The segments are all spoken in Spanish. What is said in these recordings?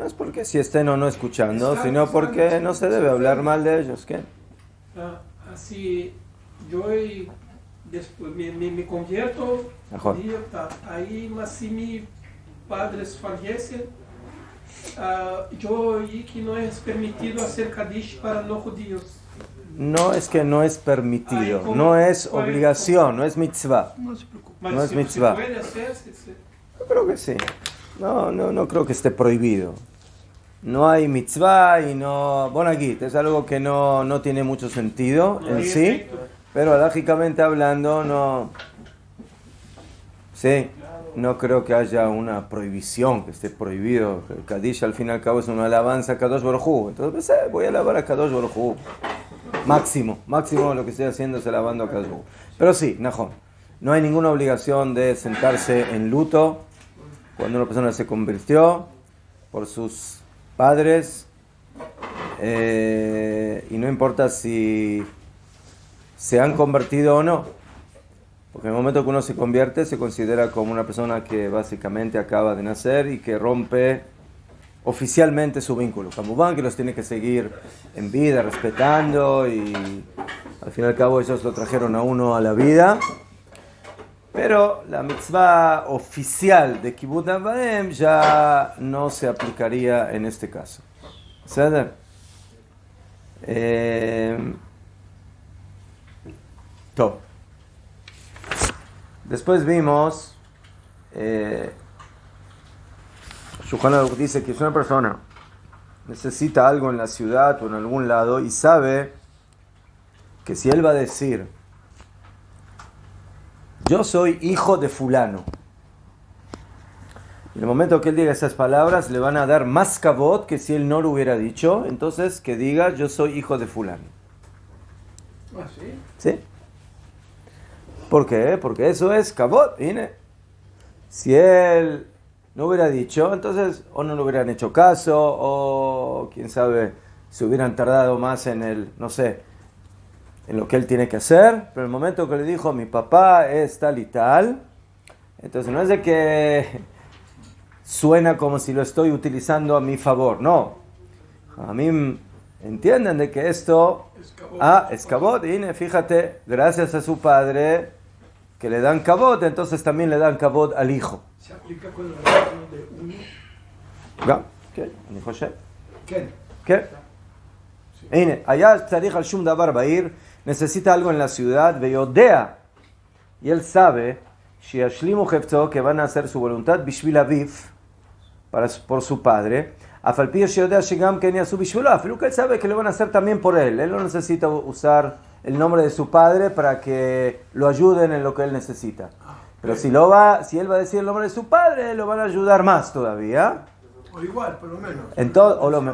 No es porque si estén o no escuchando, sino porque no se debe hablar mal de ellos. ¿Qué? Así, yo después me convierto judío, ahí más si mis padres fallecen, yo oí que no es permitido hacer Kaddish para no judíos. No es que no es permitido, no es obligación, no es mitzvah. No se preocupe. No es mitzvah. ¿Se puede hacer? Yo creo que sí. No creo que esté prohibido. No hay mitzvah y no... Bonagit, es algo que no tiene mucho sentido en sí, pero lógicamente hablando no... Sí, no creo que haya una prohibición, que esté prohibido. El Kaddish al fin y al cabo es una alabanza a Kadosh Baruj Hu. Entonces voy a alabar a Kadosh Baruj Hu. Máximo lo que estoy haciendo es alabando a Kadosh Baruj Hu. Pero sí, Najón, no hay ninguna obligación de sentarse en luto cuando una persona se convirtió por sus padres, y no importa si se han convertido o no, porque en el momento que uno se convierte se considera como una persona que básicamente acaba de nacer y que rompe oficialmente su vínculo. Kamubán que los tiene que seguir en vida, respetando, y al fin y al cabo ellos lo trajeron a uno a la vida. Pero la mitzvah oficial de Kibbutz Av Va'em ya no se aplicaría en este caso. ¿Sabes? Top. Después vimos, Shulchan Aruch dice que si una persona necesita algo en la ciudad o en algún lado y sabe que si él va a decir yo soy hijo de fulano, en el momento que él diga esas palabras le van a dar más kavod que si él no lo hubiera dicho. Entonces que diga yo soy hijo de fulano. ¿Ah, sí? ¿Sí? ¿Por qué? Porque eso es kavod. Si él no hubiera dicho, entonces o no le hubieran hecho caso, o quién sabe, se hubieran tardado más en el, no sé, en lo que él tiene que hacer. Pero el momento que le dijo mi papá es tal y tal, entonces no es de que suena como si lo estoy utilizando a mi favor, no. A mí entienden de que esto es kavod. Fíjate, gracias a su padre que le dan kavod, entonces también le dan kavod al hijo. ¿Se aplica con el ejemplo de uno? ¿Qué? ¿Ni José? ¿Qué? Allá tzarich al shum davar ba'ir, necesita algo en la ciudad, veodea, y él sabe shiashlimu hefto, que van a hacer su voluntad bishvil aviv, por su padre, afalpi shiodea shigam ken yasu bishvilo, afilo que él sabe que lo van a hacer también por él. Él no necesita usar el nombre de su padre para que lo ayuden en lo que él necesita. Pero si él va a decir el nombre de su padre, lo van a ayudar más todavía. O igual, por lo menos.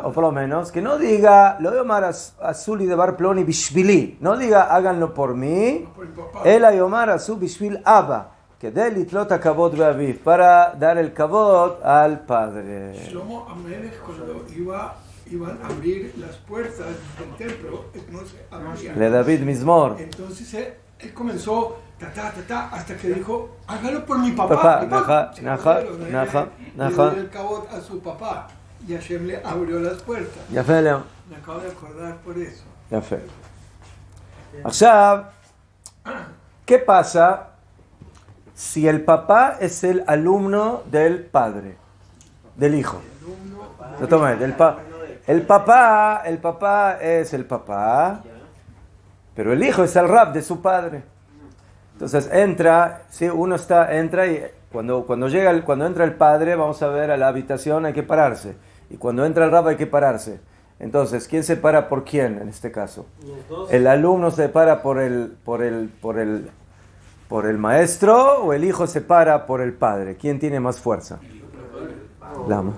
O por lo menos, que no diga, lo de Omar Azuli de Bar Ploni Bishvili, no diga háganlo por mí, el Ayomar Azul Bishvil Abba, que de Litlota Kavod Beaviv, para dar el Kavod al padre. Shlomo Amelech, cuando iban a abrir las puertas del templo, no se abrían. Le David Mizmor. Entonces él comenzó hasta que dijo, hágalo por mi papá. Naja. Le dio el cabot a su papá y Hashem le abrió las puertas. Ya fe, Leo. Me acabo de acordar por eso. Ya fe. Ahora, ¿qué pasa si el papá es el alumno del padre, del hijo? El papá es el papá, pero el hijo es el rab de su padre. Entonces entra y cuando entra el padre, vamos a ver a la habitación, hay que pararse. Y cuando entra el rab hay que pararse. Entonces, ¿quién se para por quién en este caso? ¿El alumno se para por el maestro o el hijo se para por el padre? ¿Quién tiene más fuerza? Lama.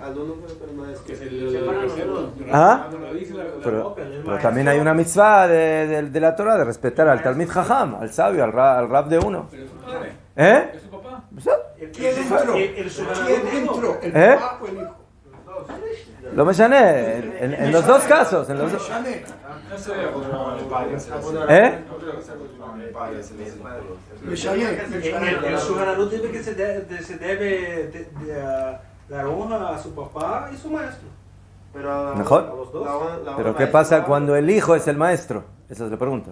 ¿Ah? Pero también hay una mitzvah de la Torah de respetar al Talmid Jajam, al sabio, al rab de uno. ¿Es su papá? ¿Quién entró? ¿El papá o el hijo? Lo mencioné en los dos casos. En los dos. El Shulchan dice que se debe dar honra a su papá y su maestro. Pero ¿Mejor? A los dos. Pero ¿qué pasa cuando el hijo es el maestro? Esa es la pregunta.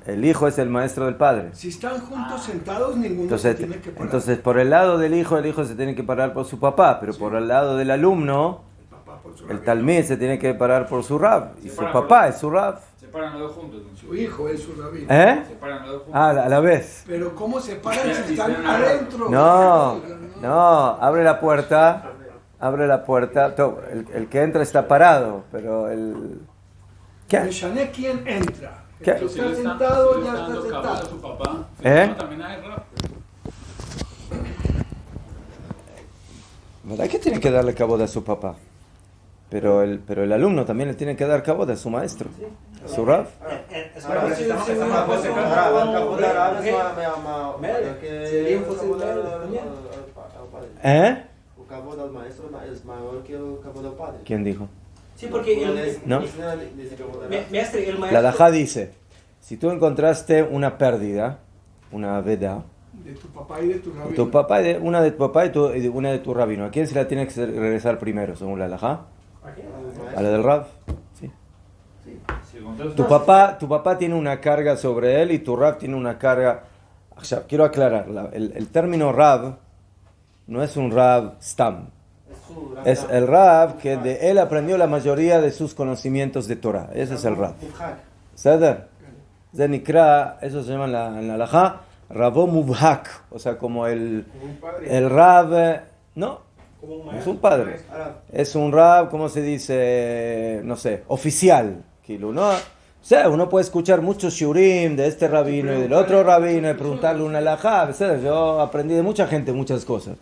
El hijo es el maestro del padre. Si están juntos sentados, ninguno se tiene que parar. Entonces, por el lado del hijo, el hijo se tiene que parar por su papá, pero por el lado del alumno, El papá por su el rabino. talmid se tiene que parar por su rab. Y su papá es su rab. Se paran los dos juntos. Su hijo es su rabino. ¿Eh? Se paran los dos juntos. Ah, a la vez. Pero ¿cómo se paran si están adentro? No, abre la puerta. El que entra está parado, pero el... ¿Qué? Meshané quién entra. ¿Qué? El que está sentado ya está sentado. Su papá. ¿Eh? También hay rap. ¿Verdad que tiene que darle cabod a su papá? Pero el alumno también le tiene que dar cabod a su maestro, a su rab. ¿Eh? El cabod al maestro es mayor que el cabod al padre. ¿Quién dijo? Sí, porque el ¿No? maestro, el La maestro. Halajá dice, si tú encontraste una pérdida, una veda, De tu papá y de tu rabino. tu papá, una de tu papá y una de tu rabino, ¿a quién se la tiene que regresar primero, según la Halajá? ¿A la del rab? Sí. Tu papá tiene una carga sobre él y tu rab tiene una carga. Quiero aclarar, el término rab no es un rab stam. Es el rab que de él aprendió la mayoría de sus conocimientos de Torah. Ese es el rab. ¿Saber? Eso se llama en la halajá rabo mubhak. O sea, como el rab. No, es un padre. Es un rab, ¿cómo se dice? No sé, oficial. ¿No? O sea, uno puede escuchar muchos shiurim de este rabino y del otro rabino y preguntarle una halajá. Yo aprendí de mucha gente muchas cosas.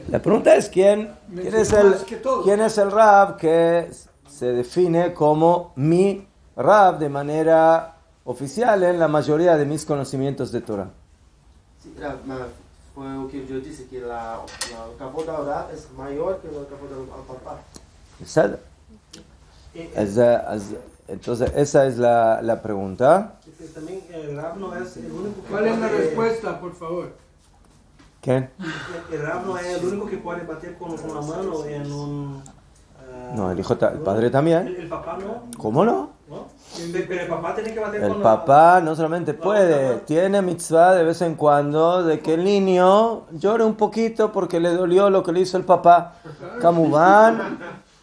La pregunta es quién es el rab que se define como mi rab de manera oficial en la mayoría de mis conocimientos de Torah. Sí, fue lo que yo dije, que la cabod al rab es mayor que el cabod al papá. ¿Sabe? Entonces, esa es la pregunta. También el rab no es el único que ¿Cuál es la puede- respuesta, por favor? ¿Quién? El rab no es el único que puede bater con la mano en un... No, el padre también. El papá no, ¿Cómo no? ¿no? Pero el papá tiene que bater El con papá no solamente puede, tiene mitzvah de vez en cuando de que el niño llore un poquito porque le dolió lo que le hizo el papá.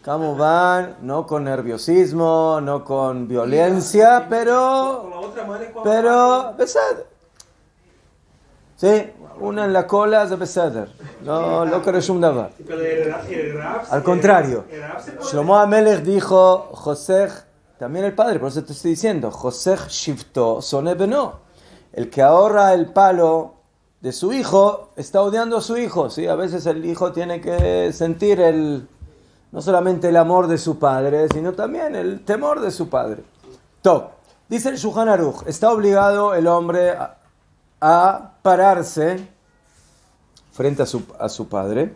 Kamuván, no con nerviosismo, no con violencia, con pero la otra mano cuando besad. Sí, una en la cola es de beseder. No, lo que un davar. Pero el rab... Al contrario, El rab se puede... Shlomo Amelech dijo, José, también el padre, por eso te estoy diciendo, José Shifto Sone Beno, el que ahorra el palo de su hijo, está odiando a su hijo, ¿sí? A veces el hijo tiene que sentir no solamente el amor de su padre, sino también el temor de su padre. Top. Dice el Shulchan Aruch, está obligado el hombre a pararse frente a su padre.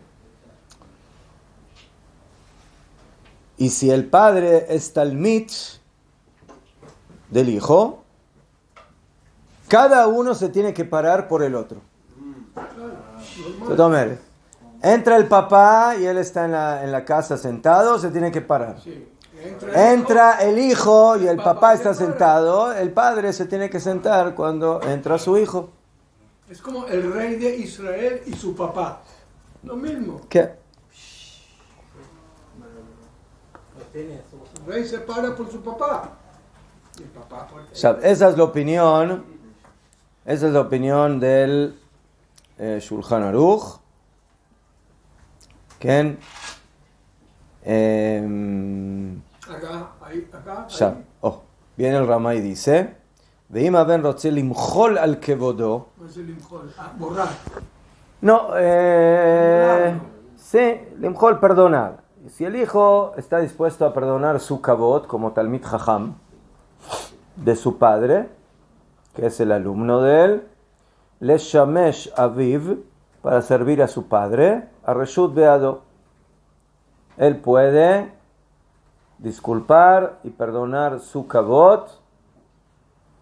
Y si el padre es talmid del hijo, cada uno se tiene que parar por el otro. Entra el papá y él está en la casa sentado, se tiene que parar. Sí. Entra el hijo y el papá está sentado, el padre se tiene que sentar cuando entra su hijo. Es como el rey de Israel y su papá. Lo mismo. ¿Qué? El rey se para por su papá. Y el papá por él. Esa es la opinión del Shulchan Aruch. ¿Quién? Acá, ahí. Viene el Ramá y dice, Veima ben rotze limchol al kevodo. No es el imjol. Borrar. No, sí, limchol, perdonar. Si el hijo está dispuesto a perdonar su kavod como talmid jajam de su padre, que es el alumno de él, le shamesh aviv, para servir a su padre, a reshut beado. Él puede disculpar y perdonar su kavod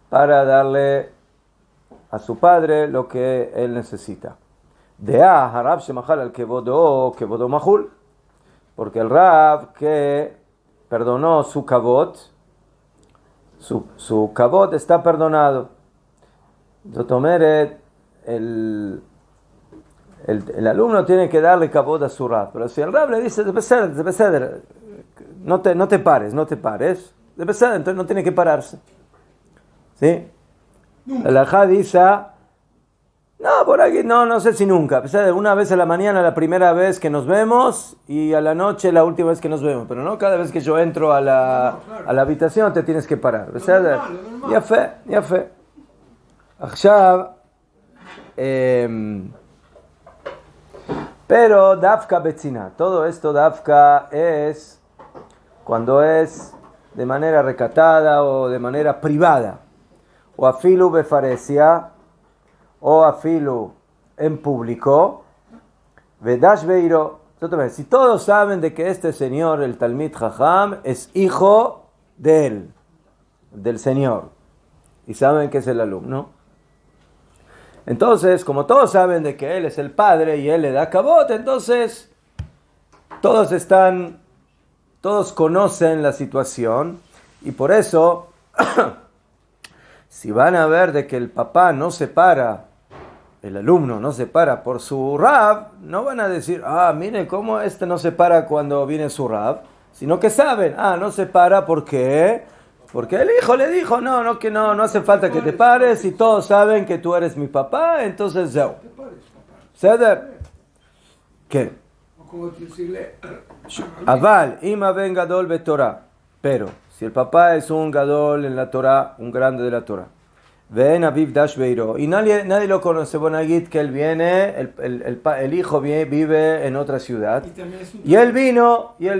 para darle a su padre lo que él necesita. Dea harab shemachal al kevodo mahul, porque el rab que perdonó su kavod, su kavod está perdonado. Zotomeret, el alumno tiene que darle kavod a su rab, pero si el rab le dice, no te pares, entonces no tiene que pararse. ¿Sí? Nunca. El alajá dice, no, por aquí, no sé si nunca. Una vez a la mañana, la primera vez que nos vemos, y a la noche, la última vez que nos vemos. Pero no cada vez que yo entro a la habitación te tienes que parar. Lo normal. Ya fe. Achshav, pero Dafka Betzina, todo esto Dafka es cuando es de manera recatada o de manera privada, o afilu befaresia, o afilu en público, vedash beiro. Si todos saben de que este señor, el Talmid Jajam, es hijo de él, del señor, y saben que es el alumno, entonces, como todos saben de que él es el padre y él le da kavod, entonces todos conocen la situación, y por eso si van a ver de que el papá no se para, el alumno no se para por su rab, no van a decir, miren cómo este no se para cuando viene su rab, sino que saben, no se para porque el hijo le dijo, no hace falta que te pares, y todos saben que tú eres mi papá, entonces zeu. Te pares, papá. ¿Ceder? ¿Qué? O como decirle, Aval, ima ben gadol betorah. Pero, si el papá es un gadol en la Torah, un grande de la Torah, ven aviv dash beiro, y nadie lo conoce, Bonagit, que él viene, el hijo vive en otra ciudad, y también es un- y él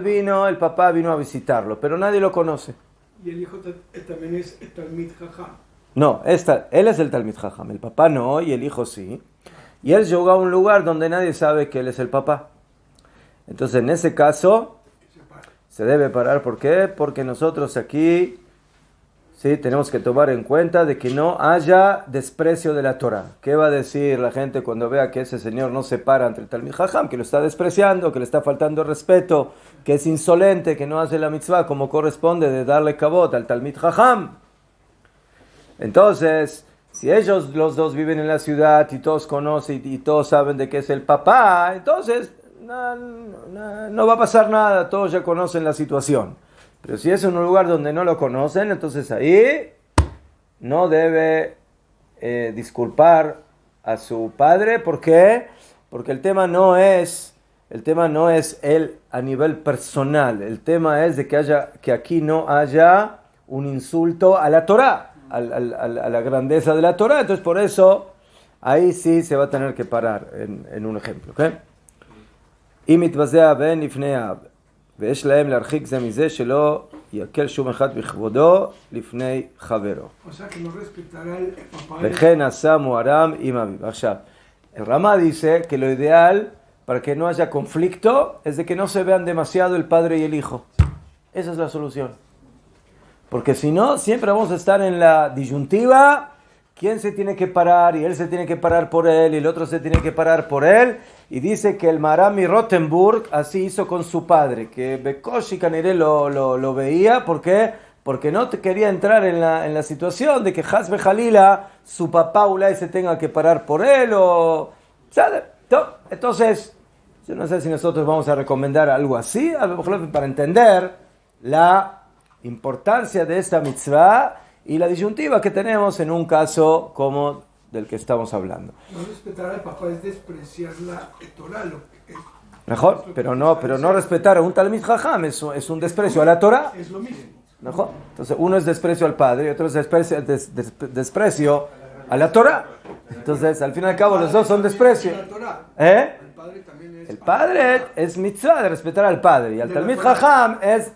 vino, el papá vino a visitarlo, pero nadie lo conoce. Y el hijo también es el Talmid Jajam. No, él es el Talmid Jajam, el papá no, y el hijo sí. Y él llegó a un lugar donde nadie sabe que él es el papá. Entonces, en ese caso, Se para. se debe parar. ¿Por qué? Porque nosotros aquí, sí, tenemos que tomar en cuenta de que no haya desprecio de la Torah. ¿Qué va a decir la gente cuando vea que ese señor no se para ante el Talmid Jajam? Que lo está despreciando, que le está faltando respeto, que es insolente, que no hace la mitzvah como corresponde de darle kavod al Talmid Jajam. Entonces, si ellos los dos viven en la ciudad y todos conocen y todos saben de que es el papá, entonces no va a pasar nada, todos ya conocen la situación. Pero si es en un lugar donde no lo conocen, entonces ahí no debe disculpar a su padre. ¿Por qué? Porque el tema no es él a nivel personal. El tema es de que aquí no haya un insulto a la Torah, a la grandeza de la Torah. Entonces por eso ahí sí se va a tener que parar en un ejemplo. ¿Okay? אם מתבזע בן לפני אב, ויש להם להרחיק זה מזה שלא יקל שום אחד בכבודו לפני חברו. O sea que no respetará el papá. וכן עשה מוהרם עם אביו. עכשיו, el Rama dice que lo ideal para que no haya conflicto es de que no se vean demasiado el padre y el hijo. Esa es la solución. Porque si no, siempre vamos a estar en la disyuntiva. ¿Quién se tiene que parar? Y él se tiene que parar por él, y el otro se tiene que parar por él. Y dice que el Marami Rothenburg así hizo con su padre, que Bekoshi Kaniré lo veía. ¿Por qué? Porque no quería entrar en la situación de que Hasbe Jalila, su papá Ulay, se tenga que parar por él. Entonces, yo no sé si nosotros vamos a recomendar algo así, a lo mejor para entender la importancia de esta mitzvah y la disyuntiva que tenemos en un caso como del que estamos hablando. No respetar al papá es despreciar la Torah. Mejor, pero no respetar a un Talmid Jajam es un desprecio a la Torah. Es lo mismo. Mejor. Entonces uno es desprecio al padre y otro es desprecio a la Torah. Entonces al fin y al cabo los dos son desprecio. La Torah. ¿Eh? El padre también es. El padre es mitzvah de respetar al padre, y al Talmid Jajam es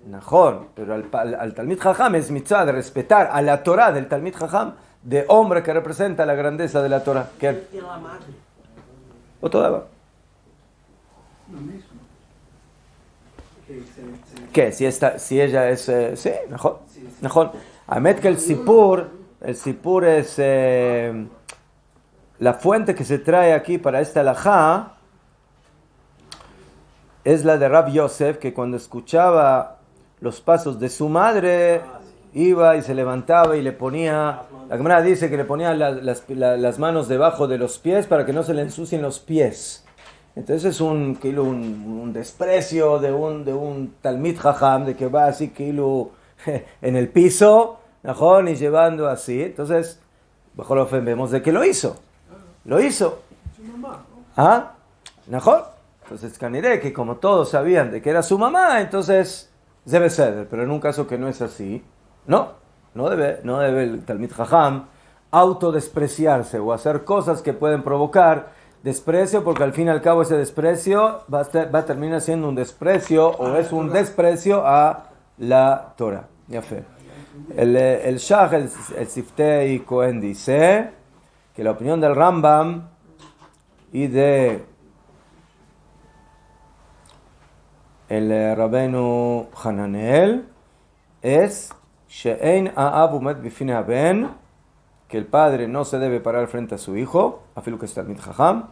Najón, pero al Talmid Jajam es mitzvah de respetar a la Torah del Talmid Jajam, de hombre que representa la grandeza de la Torah. ¿Qué? Y la madre. ¿O todavía? Lo mismo. ¿Qué? Si ella es... sí, Najón. Amet que el Sipur es... la fuente que se trae aquí para esta halajá es la de Rab Yosef, que cuando escuchaba los pasos de su madre, iba y se levantaba y le ponía, la Gemara dice que le ponía las manos debajo de los pies para que no se le ensucien los pies. Entonces es un desprecio de un Talmid Jajam, de que va así en el piso, ¿no? Y llevando así. Entonces, bajo lo vemos de que lo hizo. Lo hizo. Su mamá, ¿no? ¿Ah? ¿Mejor? Entonces, caniré que como todos sabían de que era su mamá, entonces debe ser. Pero en un caso que no es así, no debe el Talmid Jajam autodespreciarse o hacer cosas que pueden provocar desprecio, porque al fin y al cabo ese desprecio va a terminar siendo un desprecio o es un desprecio a la Torah. Ya fe. El Shach, el Siftei Cohen dice que la opinión del Rambam y de el Rabbeinu Hananel es She'ein ha'av umet bifnei haben, que el padre no se debe parar frente a su hijo, afilu que es Talmid Jajam,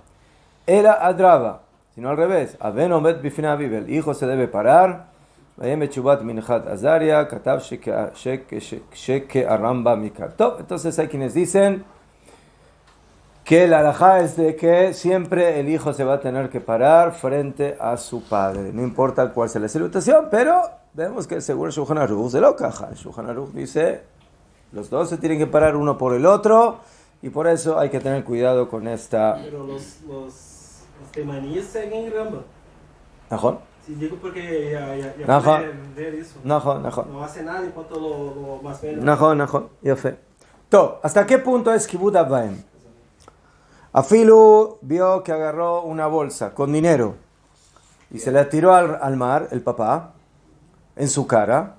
era adraba, sino al revés, aben omet bifnei aviv, el hijo se debe parar, vayem bechubat minchat azaria, katav sheke aramba mikar. Entonces hay quienes dicen que la halajá es de que siempre el hijo se va a tener que parar frente a su padre, no importa cuál sea la salutación, pero vemos que según el Shulchan Aruch se lo caja. El Shulchan Aruch dice, los dos se tienen que parar uno por el otro, y por eso hay que tener cuidado con esta. Pero los temaníes siguen Ramba. ¿Najón? Sí, digo porque ya Najón. pueden ver eso. Najón. No hace nada en cuanto lo más menos. Najón. Ya fe. ¿Hasta qué punto es Kibud Abaim? Afilu vio que agarró una bolsa con dinero y se la tiró al mar, el papá, en su cara,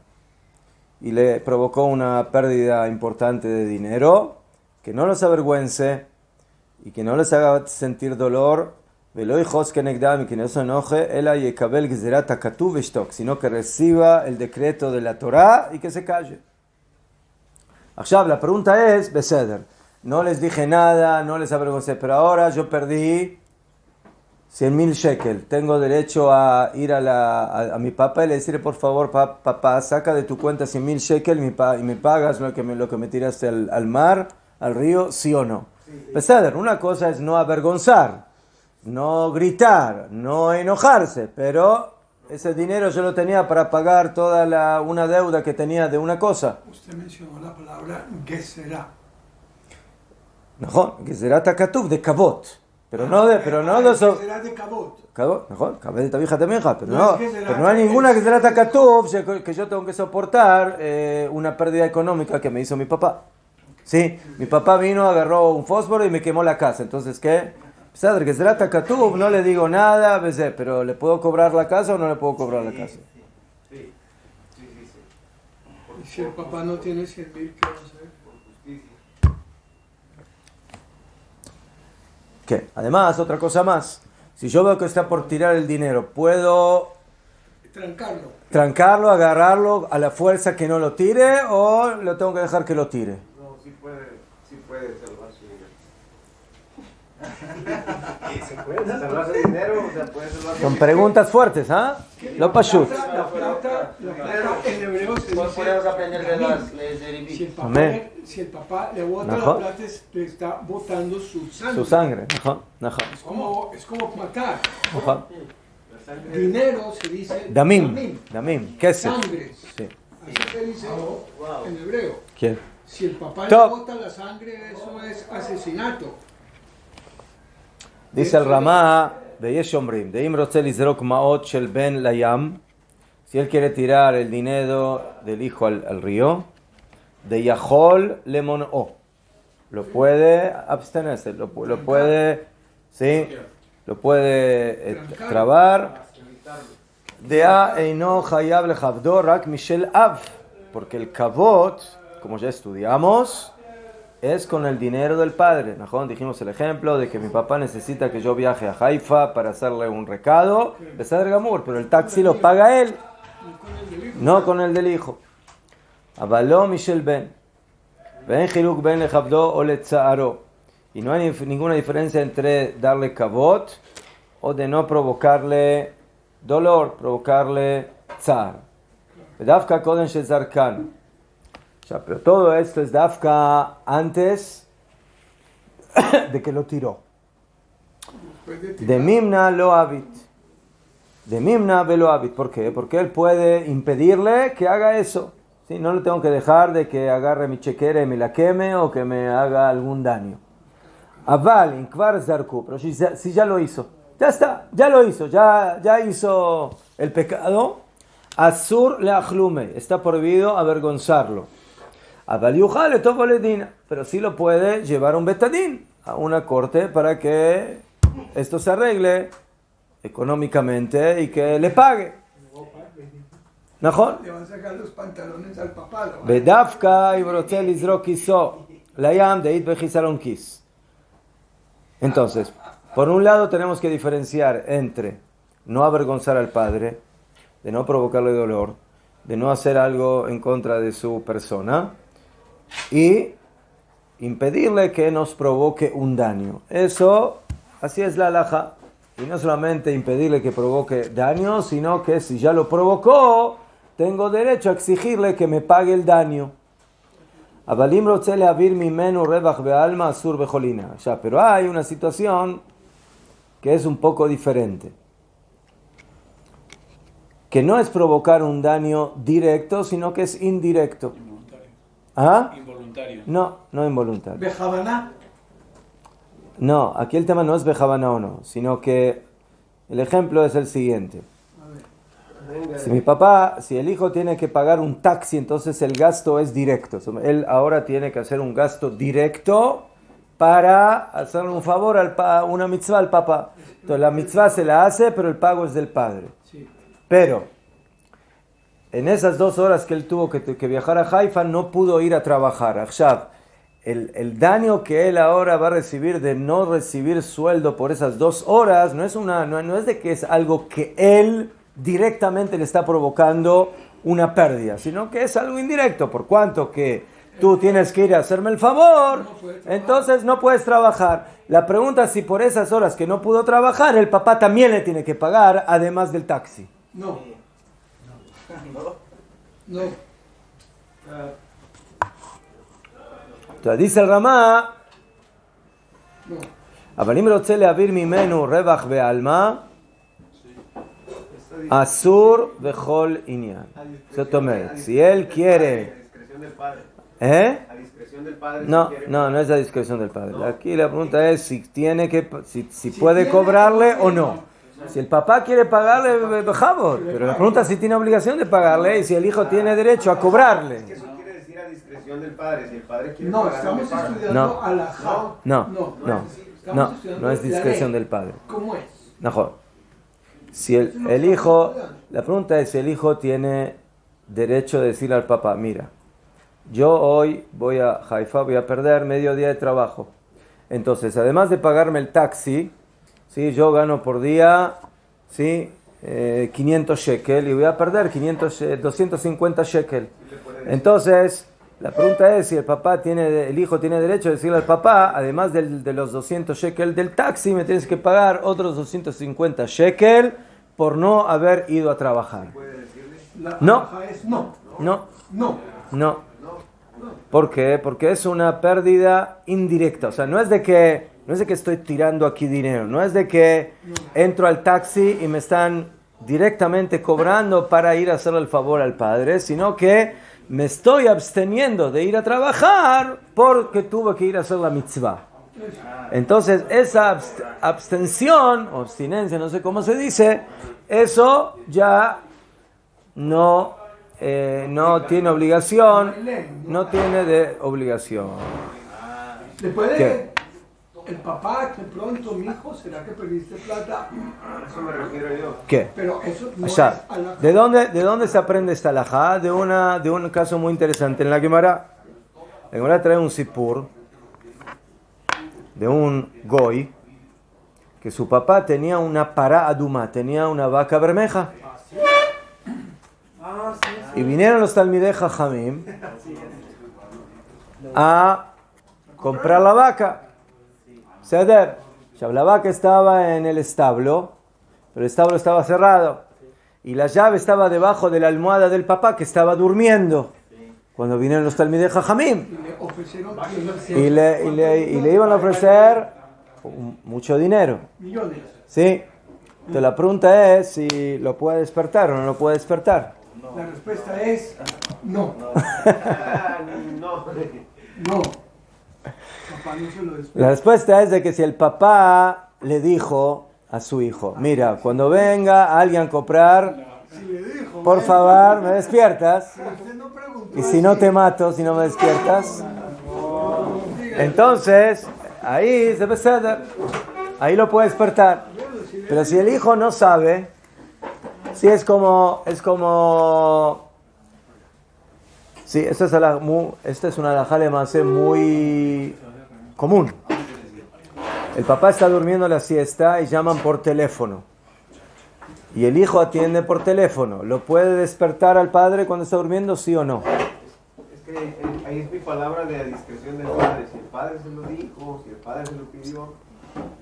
y le provocó una pérdida importante de dinero, que no los avergüence y que no les haga sentir dolor, y que no se enoje, sino que reciba el decreto de la Torá y que se calle. Ahora, la pregunta es, Beseder, no les dije nada, no les avergoncé, pero ahora yo perdí 100,000 shekel. Tengo derecho a ir a mi papá y le decirle, por favor, papá, saca de tu cuenta 100,000 shekel y me pagas lo que me tiraste al mar, al río, ¿sí o no? Beseder, una cosa es no avergonzar, no gritar, no enojarse, pero ese dinero yo lo tenía para pagar una deuda que tenía de una cosa. Usted mencionó la palabra Geserá. No, Geserá Takatub de Kavot. Pero no de eso. Geserá de Cabot. Kavot, Kavot de Tabija también, pero No es Geserá, pero no hay ninguna Geserá Takatub que yo tengo que soportar una pérdida económica que me hizo mi papá. Sí, mi papá vino, agarró un fósforo y me quemó la casa. Entonces, ¿qué? Sadr, Geserá Takatub, no le digo nada, pero ¿le puedo cobrar la casa o no le puedo cobrar la casa? Sí. Y si el papá no tiene 100,000, ¿qué va a hacer? ¿Qué? Además, otra cosa más. Si yo veo que está por tirar el dinero, ¿puedo trancarlo, agarrarlo a la fuerza que no lo tire o lo tengo que dejar que lo tire? No, sí puede salvar su dinero. Se puede Salvar su dinero, o sea, puede salvar su Son preguntas fuertes, ¿ah? Lo pashut. La plata en hebreo se Podemos dice aprender de las leyes de Ribí. Amén. si el papá le bota Ajá. la plata, le está botando su sangre. Su sangre. Ajá. Es como matar. Ajá. Dinero se dice Damim. ¿Qué es? sangre. Sí. Así se dice en hebreo. ¿Quién? Si el papá Top. le bota la sangre, eso es asesinato. Dice el Ramá, Beyesh Omrim, Deim Rotzel Izrok Maot Shel Ben Layam, si él quiere tirar el dinero del hijo al río, de Yahol Lemon O, lo puede abstenerse, lo puede, ¿sí? Lo puede trabar. De A Eino Hayab Lechavdo Rak Michel Av, porque el Kavot, como ya estudiamos, es con el dinero del padre. ¿No? Dijimos el ejemplo de que mi papá necesita que yo viaje a Haifa para hacerle un recado, Beseder Gamur, pero el taxi lo paga él, no con el del hijo. Avaló Michel Ben. Ben Hiluk Ben Lechavdo o Letzaaro. Y no hay ninguna diferencia entre darle kavot o de no provocarle dolor, provocarle tzar. Dafka Koden Shezarkan. Pero todo esto es Dafka antes de que lo tiró. De Mimna lo habit. De Mimna ve lo habit. ¿Por qué? Porque él puede impedirle que haga eso. ¿Sí? No le tengo que dejar de que agarre mi chequera y me la queme o que me haga algún daño. Aval, Inkvar Zarku. Pero si ya lo hizo. Ya está, ya lo hizo. Ya hizo el pecado. Asur le achlume. Está prohibido avergonzarlo. Aval Yuhal Etovo Ledina. Pero sí lo puede llevar a un betadín, a una corte, para que esto se arregle económicamente y que le pague. ¿Najón? Le van a sacar los pantalones al papá. Bedafka y brotel izrokiso. Layam de it bejisaron kis. Entonces, por un lado tenemos que diferenciar entre no avergonzar al padre, de no provocarle dolor, de no hacer algo en contra de su persona y impedirle que nos provoque un daño. Eso, así es la halajá. Y no solamente impedirle que provoque daño, sino que si ya lo provocó, tengo derecho a exigirle que me pague el daño. Pero hay una situación que es un poco diferente. Que no es provocar un daño directo, sino que es indirecto. ¿Ah? Involuntario. No involuntario. ¿Bejabaná? No, aquí el tema no es bejabaná o no, sino que el ejemplo es el siguiente. Si el hijo tiene que pagar un taxi, entonces el gasto es directo. Él ahora tiene que hacer un gasto directo para hacerle un favor, una mitzvah al papá. Entonces la mitzvah se la hace, pero el pago es del padre. Pero en esas 2 horas que él tuvo que viajar a Haifa, no pudo ir a trabajar. Akshav, el daño que él ahora va a recibir de no recibir sueldo por esas 2 horas, no es de que es algo que él directamente le está provocando una pérdida, sino que es algo indirecto. Por cuanto que tú tienes que ir a hacerme el favor, entonces no puedes trabajar. La pregunta es si por esas horas que no pudo trabajar, el papá también le tiene que pagar, además del taxi. No. Entonces dice el Ramá, Avalim rotze leavir mimenu rebach be'alma asur bechol inyan. Si él quiere, A discreción del padre. no es la discreción del padre. Aquí la pregunta es si puede cobrarle o no. Si el papá quiere pagarle, pero la pregunta es si tiene obligación de pagarle y si el hijo tiene derecho a cobrarle. Es que eso quiere decir a discreción del padre. Si el padre quiere No, pagar, estamos paga. estudiando alajá. No es discreción del padre. ¿Cómo es? Mejor. Si el hijo, la pregunta es si el hijo tiene derecho de decirle al papá, mira, yo hoy voy a Haifa, voy a perder medio día de trabajo. Entonces, además de pagarme el taxi, ¿sí? Yo gano por día, ¿sí? 500 shekel y voy a perder 250 shekel. Entonces, la pregunta es si el hijo tiene derecho a decirle al papá, además de los 200 shekel del taxi, me tienes que pagar otros 250 shekel por no haber ido a trabajar. No. ¿Por qué? Porque es una pérdida indirecta. O sea, no es de que estoy tirando aquí dinero. No es de que entro al taxi y me están directamente cobrando para ir a hacerle el favor al padre, sino que me estoy absteniendo de ir a trabajar porque tuve que ir a hacer la mitzvah. Entonces, esa abstención, o abstinencia, no sé cómo se dice, eso ya no tiene obligación, no tiene de obligación. Después ¿Qué? de el papá, de pronto, mi hijo, ¿será que perdiste plata? A eso me refiero yo. ¿Qué? Pero eso no Allá. es alajá. ¿De dónde se aprende esta halajá? De un caso muy interesante en la Gemara. La Gemara trae un sipur de un goy que su papá tenía una pará aduma, tenía una vaca bermeja. Y vinieron los Talmidei Jajamim a comprar la vaca. Seder. La vaca estaba en el establo, pero el establo estaba cerrado. y la llave estaba debajo de la almohada del papá que estaba durmiendo. Cuando vinieron los Talmidei Jajamim. Y le ofrecieron Y le iban a ofrecer mucho dinero. millones. ¿Sí? Entonces la pregunta es si lo puede despertar o no lo puede despertar. La respuesta es no. No. No. Papá no se lo despierta. La respuesta es de que si el papá le dijo a su hijo, mira, cuando venga alguien a comprar, Si le dijo, por favor, me despiertas. usted no preguntó Y si no así. te mato, si no me despiertas. Entonces, ahí se puede, ahí lo puede despertar. Pero si el hijo no sabe, sí es como, sí, esta es una halajá lemase muy común. El papá está durmiendo la siesta y llaman por teléfono. Y el hijo atiende por teléfono. ¿Lo puede despertar al padre cuando está durmiendo, sí o no? Es que ahí es mi palabra de la discreción del padre. Si el padre se lo dijo, si el padre se lo pidió.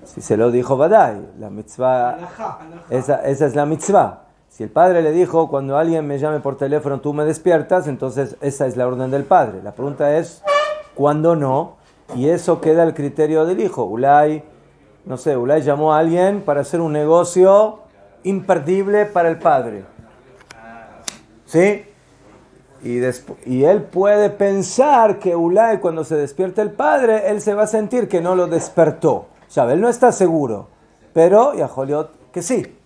Si se lo dijo Badai, la mitzvah, Alajá. esa es la mitzvah. Si el padre le dijo, cuando alguien me llame por teléfono, tú me despiertas, entonces esa es la orden del padre. La pregunta es, ¿cuándo no? Y eso queda al criterio del hijo. Ulay llamó a alguien para hacer un negocio imperdible para el padre. ¿Sí? Y él puede pensar que Ulay, cuando se despierta el padre, él se va a sentir que no lo despertó. ¿Sabe? Él no está seguro, pero ya Joliot que sí.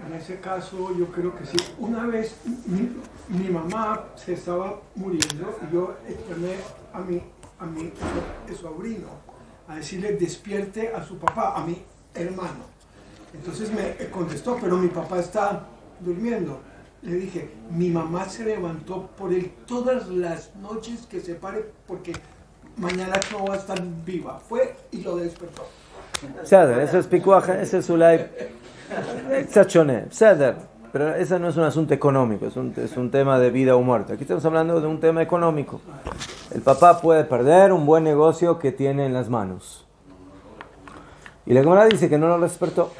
En ese caso yo creo que sí. Una vez mi mamá se estaba muriendo y yo llamé a mi sobrino a decirle despierte a su papá, a mi hermano. Entonces me contestó, pero mi papá está durmiendo. Le dije, mi mamá se levantó por él todas las noches que se pare porque mañana no va a estar viva. Fue y lo despertó. Seder, eso es pikuaje, ese es Ulay Tzachone, Seder. Pero ese no es un asunto económico, es un tema de vida o muerte. Aquí estamos hablando de un tema económico. El papá puede perder un buen negocio que tiene en las manos. Y la Gemara dice que no lo despertó.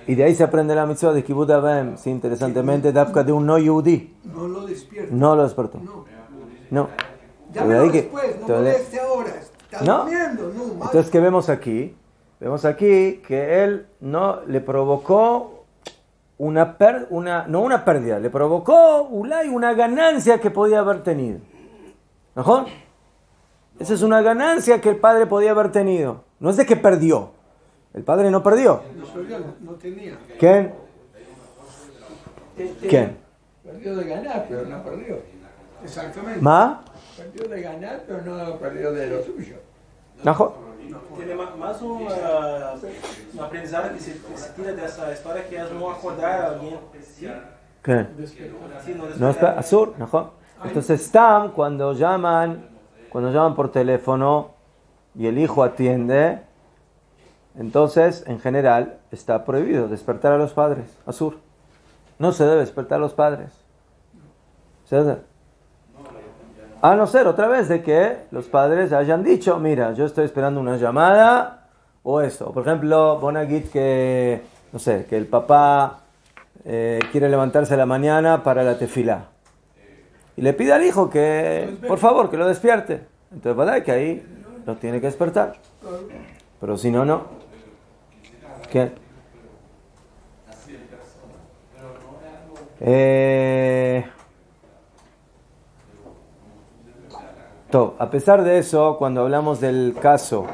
Y de ahí se aprende la mitzvah de Kibud Avim, sí, interesantemente, Dafka de un no yudí. No lo despierta. No lo despertó. No. No. Llámelo De ahí después, no moleste ahora. Está ¿No? durmiendo, no. Más. Entonces, ¿qué vemos aquí? Vemos aquí que él no le provocó no una pérdida, le provocó una ganancia que podía haber tenido. ¿Mejor? Esa es una ganancia que el padre podía haber tenido. No es de que perdió. El padre no perdió. No tenía. ¿Quién? ¿Quién? Perdió de ganar, pero no perdió. Exactamente. ¿Ma? Perdió de ganar, pero no perdió de lo suyo. ¿Mejor? Tiene más un aprendizado que se tira de esa historia, que es no acordar a alguien. ¿Sí? ¿Qué? Sí, no No despertar. está azul, mejor. Entonces están cuando llaman por teléfono y el hijo atiende, entonces en general está prohibido despertar a los padres. Azul. No se debe despertar a los padres. ¿Se debe? A no ser otra vez de que los padres hayan dicho, mira, yo estoy esperando una llamada o esto. Por ejemplo, Bonagit que, no sé, que el papá quiere levantarse a la mañana para la tefilá. Y le pide al hijo que, por favor, que lo despierte. Entonces, ¿verdad? Que ahí lo tiene que despertar. Pero si no, no. ¿Qué? A pesar de eso, cuando hablamos del caso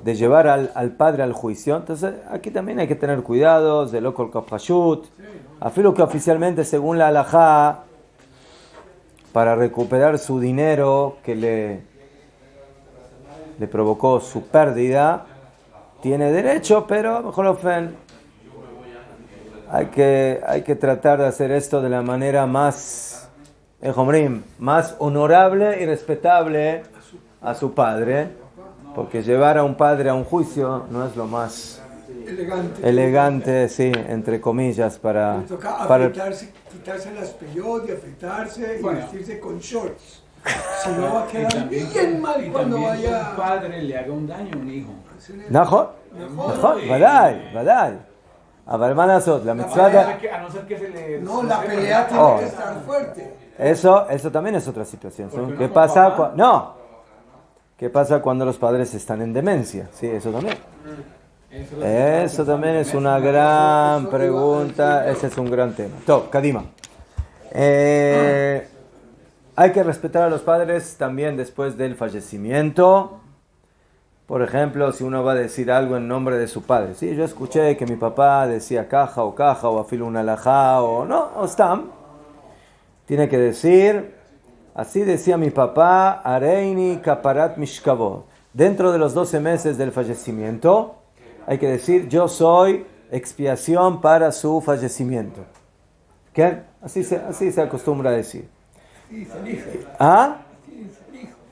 de llevar al padre al juicio, entonces aquí también hay que tener cuidados de loco el kapashut. Afilo que oficialmente, según la halajá, para recuperar su dinero que le provocó su pérdida, tiene derecho, pero mejor hay que tratar de hacer esto de la manera más honorable y respetable a su padre, porque llevar a un padre a un juicio no es lo más elegante, sí, entre comillas, para Le toca quitarse las peyotas y afeitarse y vestirse con shorts. Si no va a quedar bien mal cuando Que vaya. un padre le haga un daño a un hijo. Najot, Badai. Abarmanazot, la A mitzvah no ser que se le... No, la pelea tiene Oh. que estar fuerte. eso también es otra situación. Porque ¿Qué no, pasa? papá. No. ¿Qué pasa cuando los padres están en demencia? Sí, eso también. Eso también es una gran pregunta. Ese es un gran tema. Top, Kadima. Hay que respetar a los padres también después del fallecimiento. Por ejemplo, si uno va a decir algo en nombre de su padre. Sí, yo escuché que mi papá decía caja, o afilo una alajá, o no, o stam. Tiene que decir, así decía mi papá, Areini kaparat mishkavot. Dentro de los 12 meses del fallecimiento, hay que decir, yo soy expiación para su fallecimiento. ¿Qué? Así se acostumbra a decir. ¿Ah?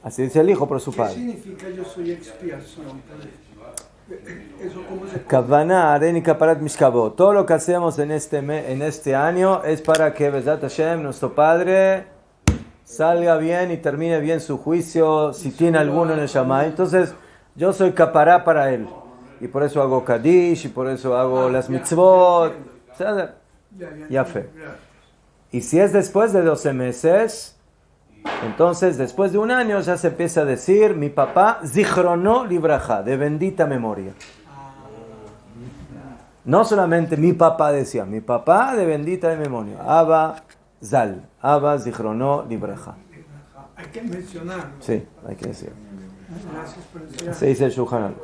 Así dice el hijo por su ¿Qué padre. significa yo soy expiación? ¿Eso cómo se Kavaná, Areni Kaparat Mishkavot. Todo lo que hacemos en este año es para que Bezat Hashem, nuestro Padre, salga bien y termine bien su juicio, si tiene alguno en el Shammai. Entonces, yo soy capará para él. Y por eso hago Kadish, y por eso hago las mitzvot. Ya fe. Y si es después de 12 meses, entonces después de un año ya se empieza a decir, mi papá, Zichrono Libraja, de bendita memoria. No solamente mi papá decía, mi papá de bendita memoria. Abba Zal, Abba Zichrono Libraja. Hay que mencionarlo. Sí, hay que decir. Gracias por enseñar. Se dice el Shulchan Aruch.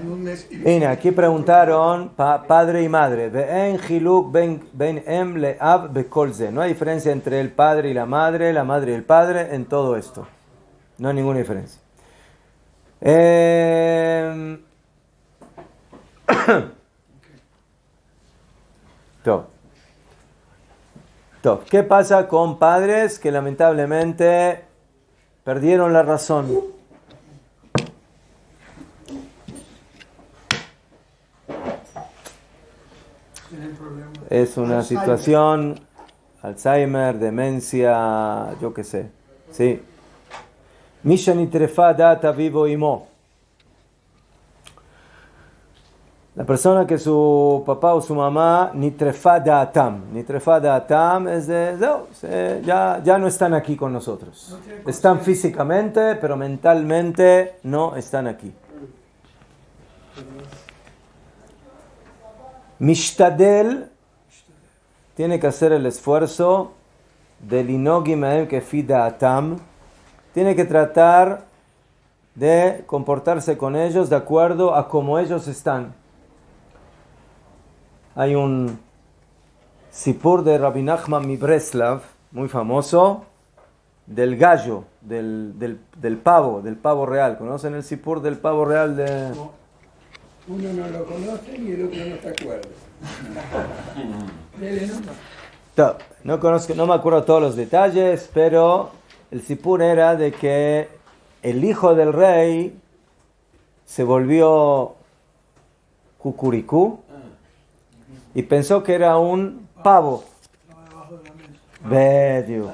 En un mes. Mira, aquí preguntaron padre y madre. Ve'en chiluk ben em le'ab bekol ze. No hay diferencia entre el padre y la madre y el padre en todo esto. No hay ninguna diferencia. ¿Qué pasa con padres que lamentablemente perdieron la razón? Tienen problemas. Es una Alzheimer. situación, Alzheimer, demencia, yo qué sé. Sí. Misha nitrefa data vivo imo. La persona que su papá o su mamá nitrefa datam. Nitrefa datam es de, no, ya no están aquí con nosotros. Están físicamente, pero mentalmente no están aquí. Mishtadel tiene que hacer el esfuerzo del inogi mehem kefi da'atam. Tiene que tratar de comportarse con ellos de acuerdo a cómo ellos están. Hay un sipur de Rabbi Nachman mi Breslav, muy famoso, del gallo, del pavo real. ¿Conocen el sipur del pavo real de...? Uno no lo conoce y el otro no se acuerda. Dele nomás. No me acuerdo todos los detalles, pero el sipur era de que el hijo del rey se volvió cucuricú y pensó que era un pavo. Bedio.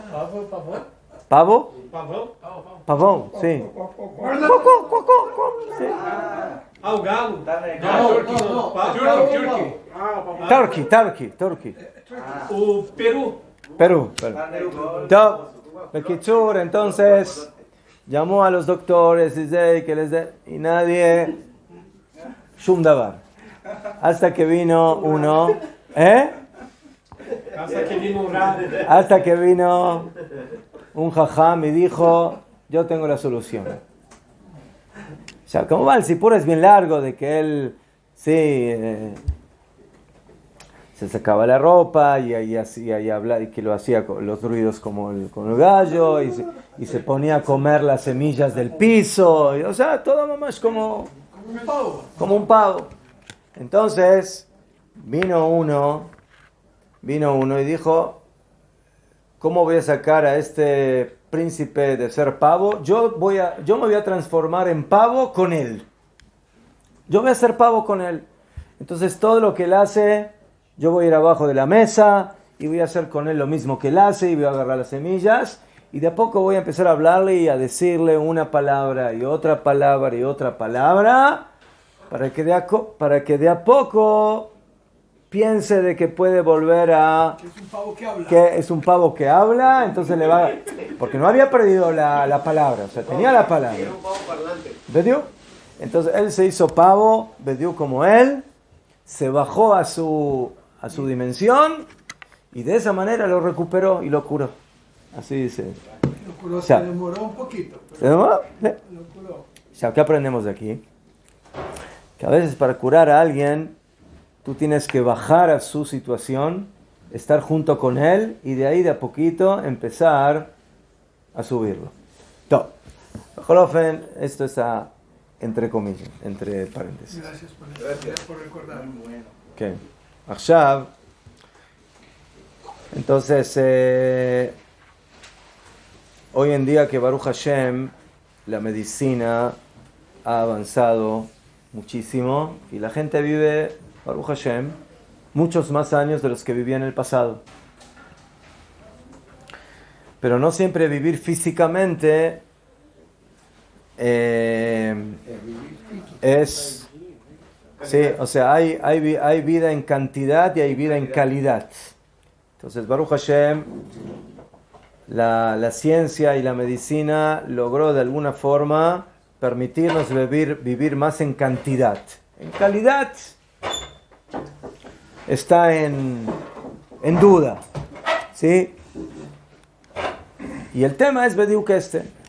¿Pavo? Pavón, sí. Sí. Ah, o galo? Turkey. O peru? Perú. Bekitzur, entonces llamó a los doctores y nadie shumdabar. Hasta que vino uno, hasta que vino un jajam y dijo, yo tengo la solución. O sea, como va el sipur es bien largo de que él, sí, se sacaba la ropa y hablaba, y que lo hacía con los ruidos como con el gallo y se ponía a comer las semillas del piso. O sea, todo más como un pavo. Entonces, vino uno y dijo, ¿cómo voy a sacar a este príncipe de ser pavo? Yo me voy a transformar en pavo con él. Yo voy a ser pavo con él. Entonces todo lo que él hace, yo voy a ir abajo de la mesa y voy a hacer con él lo mismo que él hace y voy a agarrar las semillas y de a poco voy a empezar a hablarle y a decirle una palabra y otra palabra y otra palabra para que de a poco piense de que puede volver a... Que es un pavo que habla. Que es un pavo que habla, entonces le va... Porque no había perdido la palabra, o sea, tenía la palabra. Era un pavo parlante. ¿Bediú? Entonces él se hizo pavo, Bediú como él, se bajó a su dimensión y de esa manera lo recuperó y lo curó. Así dice. Lo curó, O sea, se demoró un poquito, ¿Se pero demoró? lo curó. O sea, ¿qué aprendemos de aquí? Que a veces para curar a alguien, tú tienes que bajar a su situación, estar junto con él y de ahí de a poquito empezar a subirlo. Todo. Jolofen, esto está entre comillas, entre paréntesis. Gracias por eso. Gracias por recordar. Okay. Achab, entonces, hoy en día que Baruch Hashem, la medicina ha avanzado muchísimo y la gente vive, Baruch Hashem, muchos más años de los que vivían en el pasado. Pero no siempre vivir físicamente es... Sí, o sea, hay vida en cantidad y hay vida en calidad. Entonces, Baruch Hashem, la ciencia y la medicina logró de alguna forma permitirnos vivir más en cantidad. En calidad está en duda, ¿sí? Y el tema es Bediuk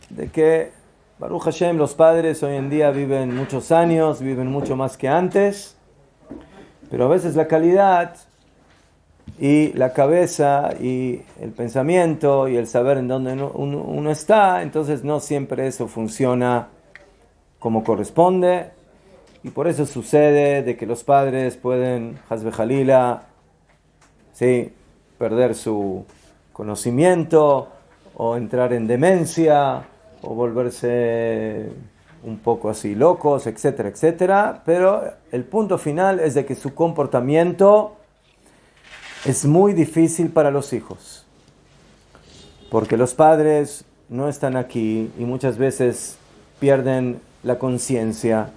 de que Baruch Hashem, los padres hoy en día viven muchos años, viven mucho más que antes, pero a veces la calidad y la cabeza y el pensamiento y el saber en dónde uno está, entonces no siempre eso funciona como corresponde, y por eso sucede de que los padres pueden, Hazbe Jalila, ¿sí?, perder su conocimiento o entrar en demencia o volverse un poco así locos, etcétera, etcétera, pero el punto final es de que su comportamiento es muy difícil para los hijos, porque los padres no están aquí y muchas veces pierden la conciencia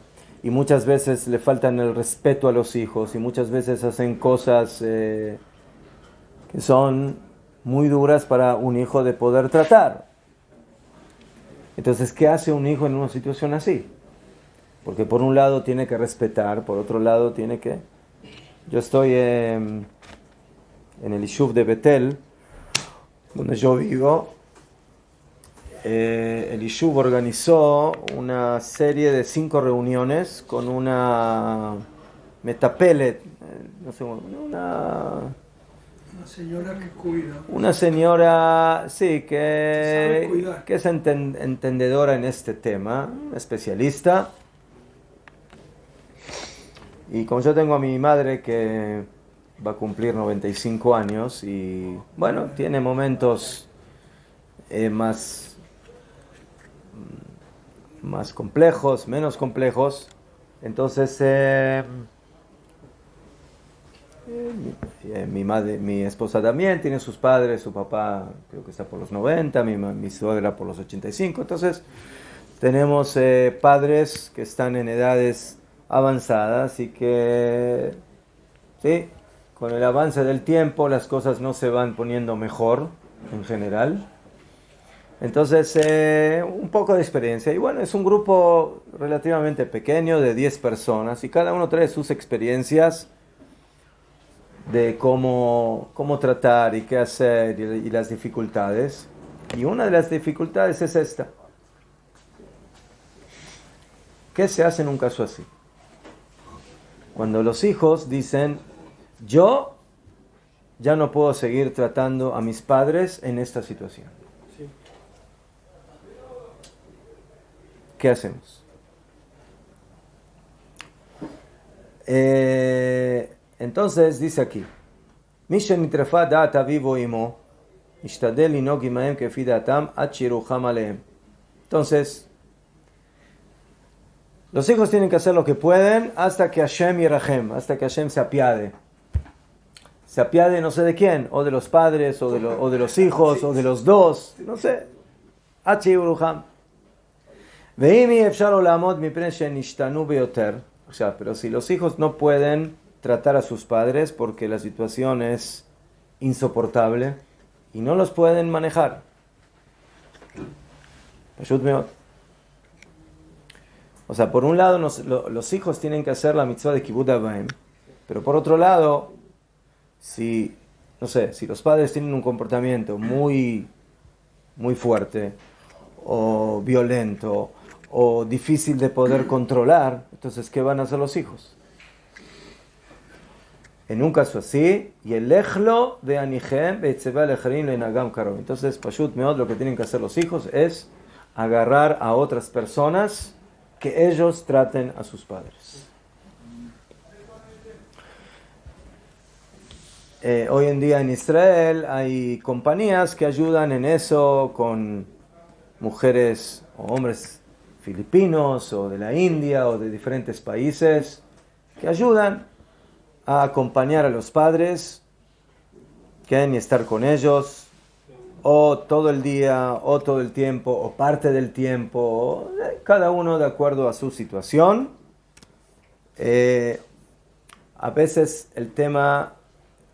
y muchas veces le faltan el respeto a los hijos y muchas veces hacen cosas que son muy duras para un hijo de poder tratar. Entonces, ¿qué hace un hijo en una situación así? Porque por un lado tiene que respetar, por otro lado tiene que... Yo estoy en el Yishuv de Betel, donde yo vivo. El Yishuv organizó una serie de 5 reuniones con una metapelet, no sé, Una señora que cuida. una señora, sí, Sabe cuidar. que es entendedora en este tema, una especialista. Y como yo tengo a mi madre que va a cumplir 95 años y, bueno, tiene momentos más complejos, menos complejos, entonces... mi esposa también tiene sus padres, su papá creo que está por los 90, mi suegra por los 85, entonces tenemos padres que están en edades avanzadas y que, sí, con el avance del tiempo las cosas no se van poniendo mejor en general. Entonces, un poco de experiencia. Y bueno, es un grupo relativamente pequeño de 10 personas y cada uno trae sus experiencias de cómo tratar y qué hacer y las dificultades. Y una de las dificultades es esta. ¿Qué se hace en un caso así? Cuando los hijos dicen, yo ya no puedo seguir tratando a mis padres en esta situación. Sí. ¿Qué hacemos? Entonces dice aquí, entonces los hijos tienen que hacer lo que pueden hasta que Hashem yirahem, hasta que Hashem se apiade. Se apiade no sé de quién, o de los padres, o de los hijos, o de los dos, no sé. Veimi efshar olamot mipnei shenishtanu beyoter. O sea, pero si los hijos no pueden tratar a sus padres porque la situación es insoportable y no los pueden manejar. O sea, por un lado los hijos tienen que hacer la mitzvah de Kibbutz Abaim, pero por otro lado, si los padres tienen un comportamiento muy, muy fuerte o violento o difícil de poder controlar, entonces ¿qué van a hacer los hijos? En un caso así, y el lejlo de Anihem, entonces, Pashut Meod, lo que tienen que hacer los hijos es agarrar a otras personas que ellos traten a sus padres. Hoy en día en Israel hay compañías que ayudan en eso con mujeres o hombres filipinos o de la India o de diferentes países que ayudan a acompañar a los padres, que ni estar con ellos, o todo el día, o todo el tiempo, o parte del tiempo, cada uno de acuerdo a su situación. A veces el tema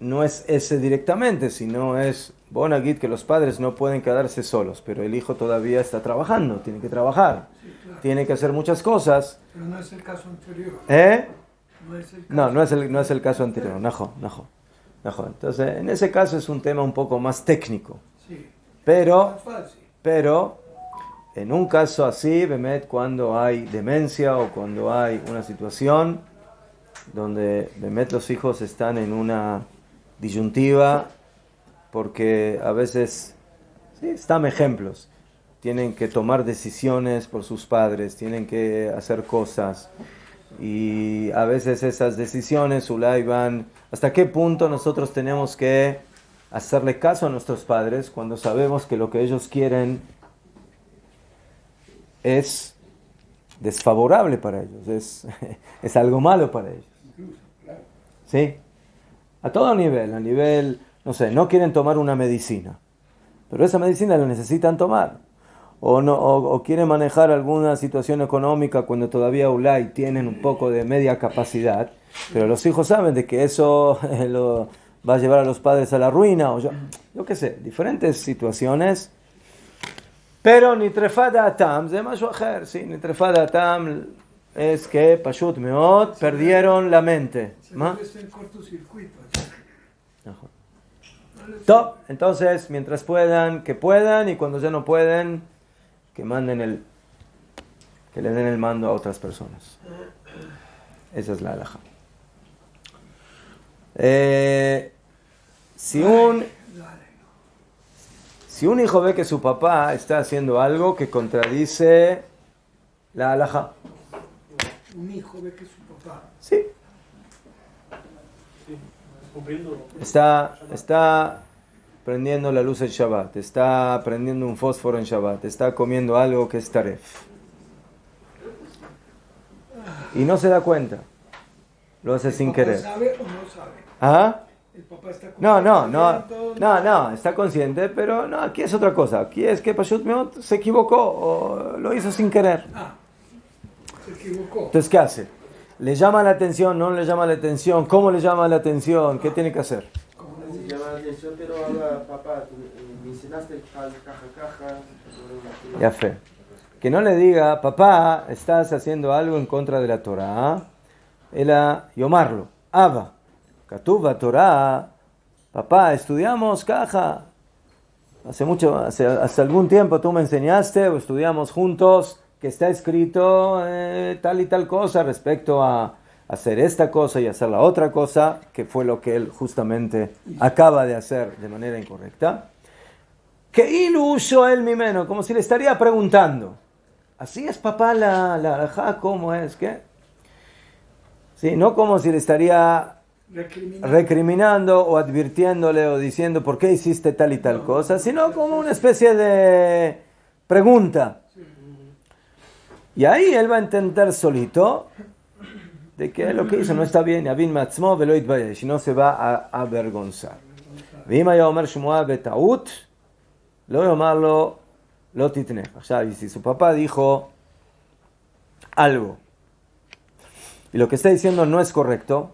no es ese directamente, sino es, bon agit, que los padres no pueden quedarse solos, pero el hijo todavía está trabajando, tiene que trabajar, Sí, claro. tiene que hacer muchas cosas. Pero no es el caso anterior. No es el caso No es el caso anterior. Najo. Entonces, en ese caso es un tema un poco más técnico. Sí. Pero Más fácil. en un caso así, Bemet, cuando hay demencia o cuando hay una situación donde Bemet los hijos están en una disyuntiva, porque a veces, sí, están ejemplos, tienen que tomar decisiones por sus padres, tienen que hacer cosas. Y a veces esas decisiones, Ulay, van... ¿Hasta qué punto nosotros tenemos que hacerle caso a nuestros padres cuando sabemos que lo que ellos quieren es desfavorable para ellos, es algo malo para ellos? ¿Sí? A todo nivel, a nivel, no sé, no quieren tomar una medicina, pero esa medicina la necesitan tomar. O quieren manejar alguna situación económica cuando todavía Ulay tienen un poco de media capacidad, pero los hijos saben de que eso lo va a llevar a los padres a la ruina, o yo qué sé, diferentes situaciones. Pero ni trefada atam, de más sí, ni trefada atam es que Pashut Meot perdieron la mente. Se vuelve esto en cortocircuito. Top. Entonces, mientras puedan, que puedan, y cuando ya no pueden, que le den el mando a otras personas. Esa es la halajá. Si un hijo ve que su papá está haciendo algo que contradice la halajá. Un hijo ve que su papá. Sí. Está prendiendo la luz en Shabbat, está prendiendo un fósforo en Shabbat, está comiendo algo que es taref. Y no se da cuenta. Lo hace sin querer. ¿El papá sabe o no sabe? ¿Ah? El papá está No, está consciente, pero no, aquí es otra cosa. Aquí es que Pashut Meot se equivocó o lo hizo sin querer. Se equivocó. Entonces, ¿qué hace? ¿Le llama la atención? ¿No le llama la atención? ¿Cómo le llama la atención? ¿Qué tiene que hacer? Sí, llama la atención, pero ahora, papá, tú me enseñaste caja. Ya fe. Que no le diga, papá, estás haciendo algo en contra de la Torah. Ela yomarlo. Abba. Katuba Torah. Papá, estudiamos caja. Hace algún tiempo tú me enseñaste o estudiamos juntos que está escrito tal y tal cosa respecto a hacer esta cosa y hacer la otra cosa, que fue lo que él justamente acaba de hacer de manera incorrecta. Que iluso él mi menos, como si le estaría preguntando. ¿Así es, papá, la halajá? ¿Cómo es? ¿Qué? Sí, no como si le estaría recriminando o advirtiéndole o diciendo por qué hiciste tal y tal cosa, sino como una especie de pregunta. Y ahí él va a intentar solito de que lo que hizo no está bien, y no se va a avergonzar. Y si su papá dijo algo y lo que está diciendo no es correcto,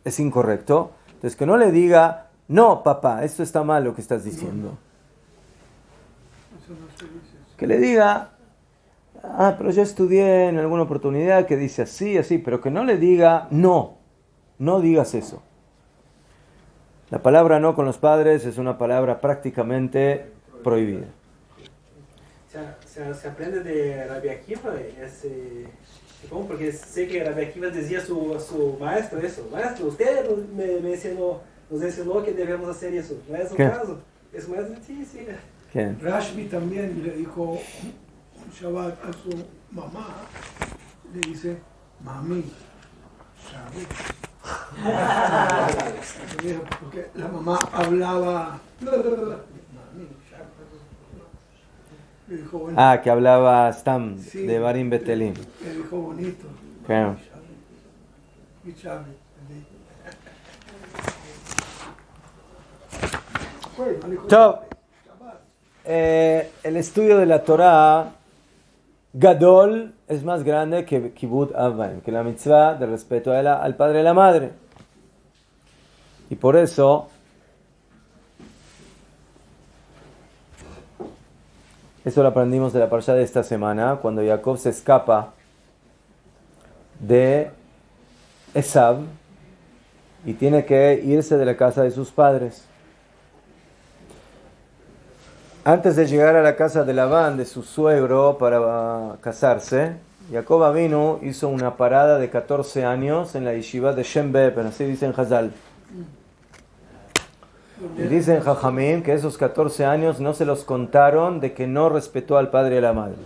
es incorrecto, entonces que no le diga, no, papá, esto está mal lo que estás diciendo. Eso no se dice. Que le diga, pero yo estudié en alguna oportunidad que dice así, así, pero que no le diga, no digas eso. La palabra no con los padres es una palabra prácticamente prohibida. Se aprende de Rabbi Akiva ¿cómo? Porque sé que Rabbi Akiva decía a su maestro eso. Maestro, usted nos enseñó que debemos hacer eso. ¿No es un ¿Qué? caso? Es un maestro, sí. ¿Quién? Rashbi también le dijo un Shabbat a su mamá, le dice, mami, Shabbat. Porque la mamá hablaba, mami, Shabbat. Le dijo, bueno, Que hablaba Stam, sí, de Barim Betelim. le dijo bonito. Claro. Y Shabbat. Bueno, le dijo, Top. Shabbat. El estudio de la Torah Gadol es más grande que Kibud Avim, que la mitzvah de respeto al padre y a la madre. Y por eso lo aprendimos de la parsha de esta semana, cuando Jacob se escapa de Esav y tiene que irse de la casa de sus padres. Antes de llegar a la casa de Labán, de su suegro, para casarse, Jacob Avinu hizo una parada de 14 años en la yeshiva de Shem Be'epen, así dicen Hazal. Y dicen Jajamim que esos 14 años no se los contaron de que no respetó al padre y a la madre.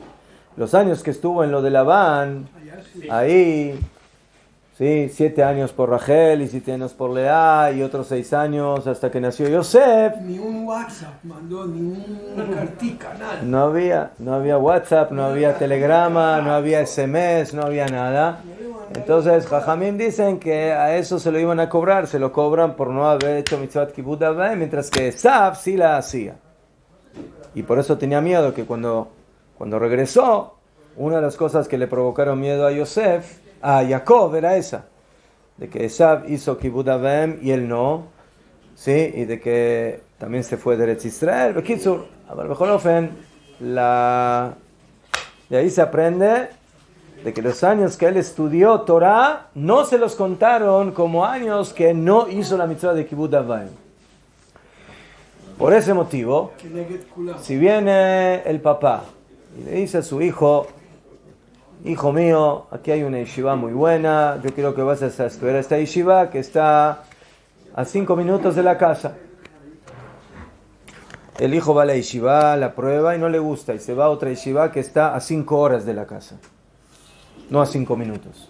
Los años que estuvo en lo de Labán, ahí, sí, 7 años por Rachel y 7 años por Lea y otros 6 años hasta que nació Yosef. Ni un WhatsApp mandó, ni una cartica, nada. No había WhatsApp, no había telegrama, no había SMS, no había nada. Entonces, Jajamim dicen que a eso se lo iban a cobrar, se lo cobran por no haber hecho mitzvot kibud avim, mientras que Esav sí la hacía. Y por eso tenía miedo que cuando regresó, una de las cosas que le provocaron miedo a Jacob era esa, de que Esav hizo kibud avim y él no, sí, y de que también se fue de Eretz Israel. Bekitsur, aber bechol ofen, de ahí se aprende de que los años que él estudió Torah no se los contaron como años que no hizo la mitzvah de Kibud Avim. Por ese motivo, si viene el papá y le dice a su hijo, hijo mío, aquí hay una yeshiva muy buena, yo quiero que vayas a estudiar esta yeshiva que está a 5 minutos de la casa. El hijo va a la yeshiva, la prueba y no le gusta, y se va a otra yeshiva que está a 5 horas de la casa. No a 5 minutos.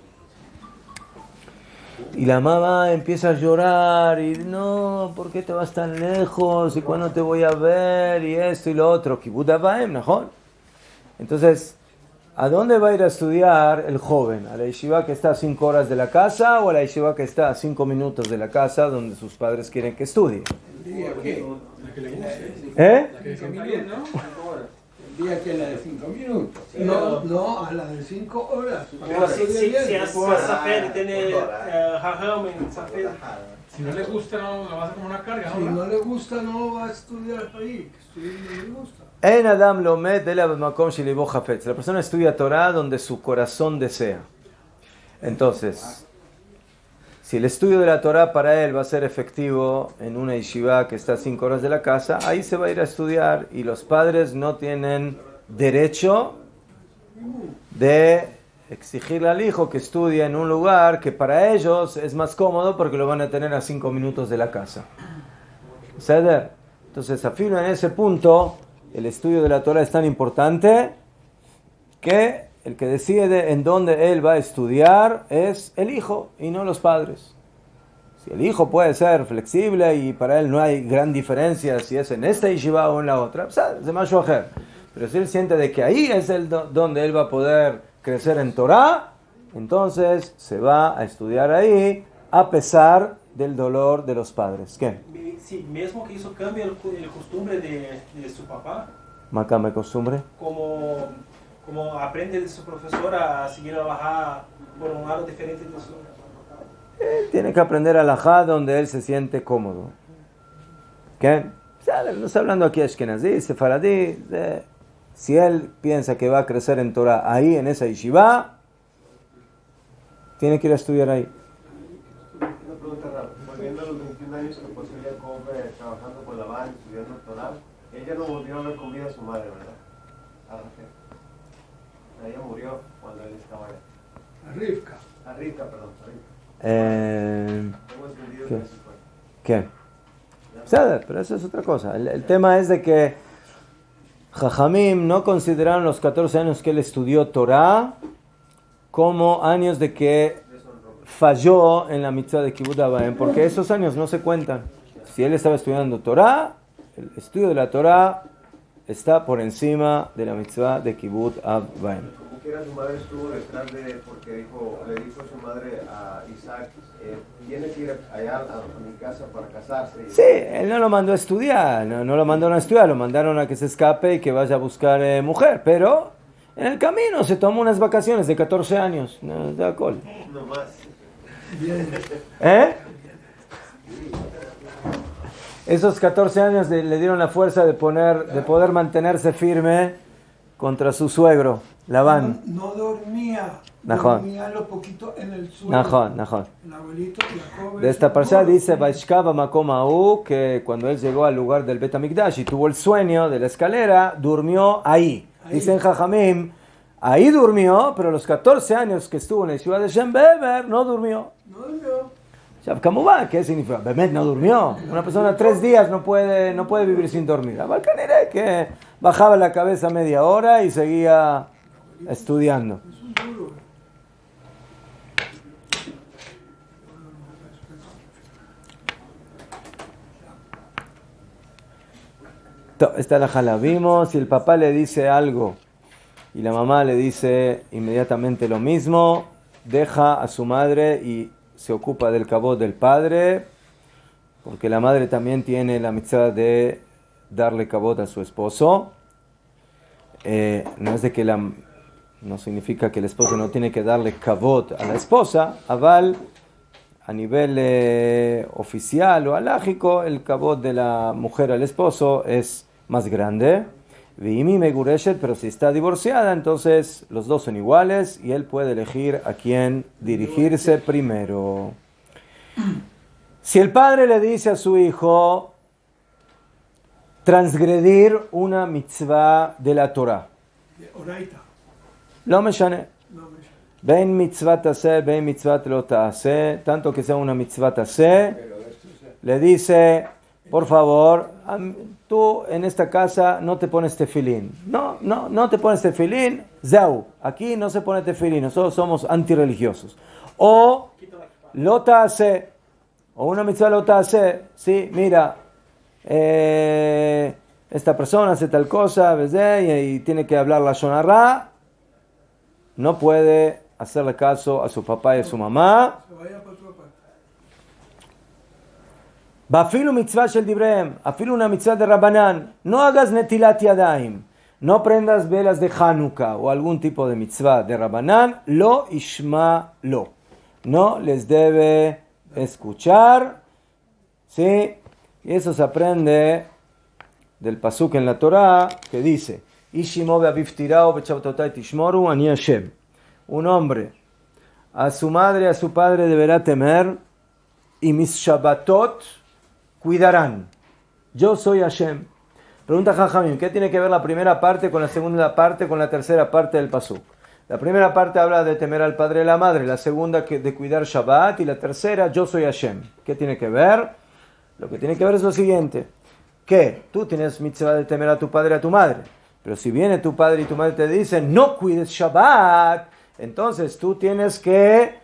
Y la mamá empieza a llorar y no, ¿por qué te vas tan lejos? ¿Y cuándo te voy a ver? Y esto y lo otro. Kibud Avim, mejor. Entonces, ¿a dónde va a ir a estudiar el joven? ¿A la yeshiva que está a 5 horas de la casa o a la yeshiva que está a 5 minutos de la casa donde sus padres quieren que estudie? ¿Eh? El día que la de 5 minutos. No, a la de 5 horas. Pero si es Safed, tiene Jajam en Safed. Si no le gusta, no lo va a hacer como una carga, Si ¿no? no le gusta, no va a estudiar ahí. Que estudie donde le gusta. En Adam Lomed ela b'makom shelibo chafetz. La persona estudia Torah donde su corazón desea. Entonces, si el estudio de la Torah para él va a ser efectivo en una yeshiva que está a 5 horas de la casa, ahí se va a ir a estudiar y los padres no tienen derecho de exigirle al hijo que estudie en un lugar que para ellos es más cómodo porque lo van a tener a 5 minutos de la casa. ¿Ceder? Entonces, afirma en ese punto, el estudio de la Torah es tan importante que el que decide en dónde él va a estudiar es el hijo y no los padres. Si el hijo puede ser flexible y para él no hay gran diferencia si es en esta yeshiva o en la otra, pues es de más shoher. Pero si él siente de que ahí es donde él va a poder crecer en Torah, entonces se va a estudiar ahí a pesar del dolor de los padres. ¿Qué? Sí, mismo que eso cambia el costumbre de su papá, Macame costumbre. como como aprende de su profesor a seguir a bajar por un lado diferente de su... Tiene que aprender alajá donde él se siente cómodo. ¿Qué? No está hablando aquí ashkenazí, sefaradí. Si él piensa que va a crecer en Torah ahí, en esa yeshiva, tiene que ir a estudiar ahí. Una pregunta rápida. Volviendo a los 21 años que pasó Jacob trabajando con Labán, estudiando Torah, ella no volvió a ver con vida a su madre, ¿verdad? A Rachel. Ella murió cuando él estaba allá. A Rivka. A Rivka, perdón. A Rivka. Tengo entendido ¿Qué? que eso fue. ¿Qué? Pero eso es otra cosa. El tema es de que Jajamim no consideraron los 14 años que él estudió Torah como años de que falló en la mitzvah de Kibbutz Abaim, porque esos años no se cuentan. Si él estaba estudiando Torah, el estudio de la Torah está por encima de la mitzvah de Kibbutz Abaim. Como quiera, su madre estuvo detrás de, porque le dijo su madre a Isaac, tiene que ir allá a mi casa para casarse. Sí, él no lo mandó a estudiar, no lo mandaron a estudiar, lo mandaron a que se escape y que vaya a buscar mujer, pero en el camino se tomó unas vacaciones de 14 años, no, de alcohol. No más. Esos 14 años le dieron la fuerza de poder mantenerse firme contra su suegro, Labán. No dormía. Najón. Dormía lo poquito en el suelo. Najón. El abuelito Jacob. De esta parsha dice Vaishkava Makom Ha'u, que cuando él llegó al lugar del Bet HaMikdash y tuvo el sueño de la escalera, durmió ahí. Dicen Jajamim, ahí durmió, pero los 14 años que estuvo en la ciudad de Shem Beber no durmió. No durmió. ¿Cómo va? ¿Qué significa? Bemet no durmió. Una persona 3 días no puede vivir sin dormir. Abalcanere que bajaba la cabeza media hora y seguía estudiando. Es un duro. Esta la vimos. Si el papá le dice algo y la mamá le dice inmediatamente lo mismo, deja a su madre y se ocupa del cabot del padre, porque la madre también tiene la mitzvah de darle cabot a su esposo. No es de que no significa que el esposo no tiene que darle cabot a la esposa, aval a nivel oficial o alágico, el cabot de la mujer al esposo es más grande. Vimi Megureshet, pero si está divorciada, entonces los dos son iguales y él puede elegir a quién dirigirse primero. Si el padre le dice a su hijo transgredir una mitzvah de la Torah, Oraita. lo me shane. No me llama. Ven mitzvah taseh, ven mitzvah lo taseh, tanto que sea una mitzvah taseh, le dice, por favor, tú en esta casa no te pones tefilín. No te pones tefilín, zeu. Aquí no se pone tefilín, nosotros somos antirreligiosos. O lo taseh, o una mitzvah lo taseh, sí, mira, esta persona hace tal cosa, y tiene que hablar la shonará, no puede hacerle caso a su papá y a su mamá. Se vaya para otra parte. Bafilu mitzvah shel dibrehem, afilu una mitzvah de Rabbanan, no hagas netilat yadayim, no prendas velas de Hanukkah o algún tipo de mitzvah de Rabbanan, lo ishma lo, no les debe escuchar, ¿sí? Y eso se aprende del pasuk en la Torah que dice, Ishimo be'aviv tirao be'chavtotai tishmoru ani Hashem. Un hombre a su madre, a su padre deberá temer y mis Shabbatot cuidarán. Yo soy Hashem. Pregunta Jajamim, ¿qué tiene que ver la primera parte con la segunda parte, con la tercera parte del pasuk? La primera parte habla de temer al padre y a la madre, la segunda de cuidar Shabbat y la tercera, yo soy Hashem. ¿Qué tiene que ver? Lo que tiene que ver es lo siguiente, que tú tienes mitzvah de temer a tu padre y a tu madre, pero si viene tu padre y tu madre te dicen no cuides Shabbat, entonces tú tienes que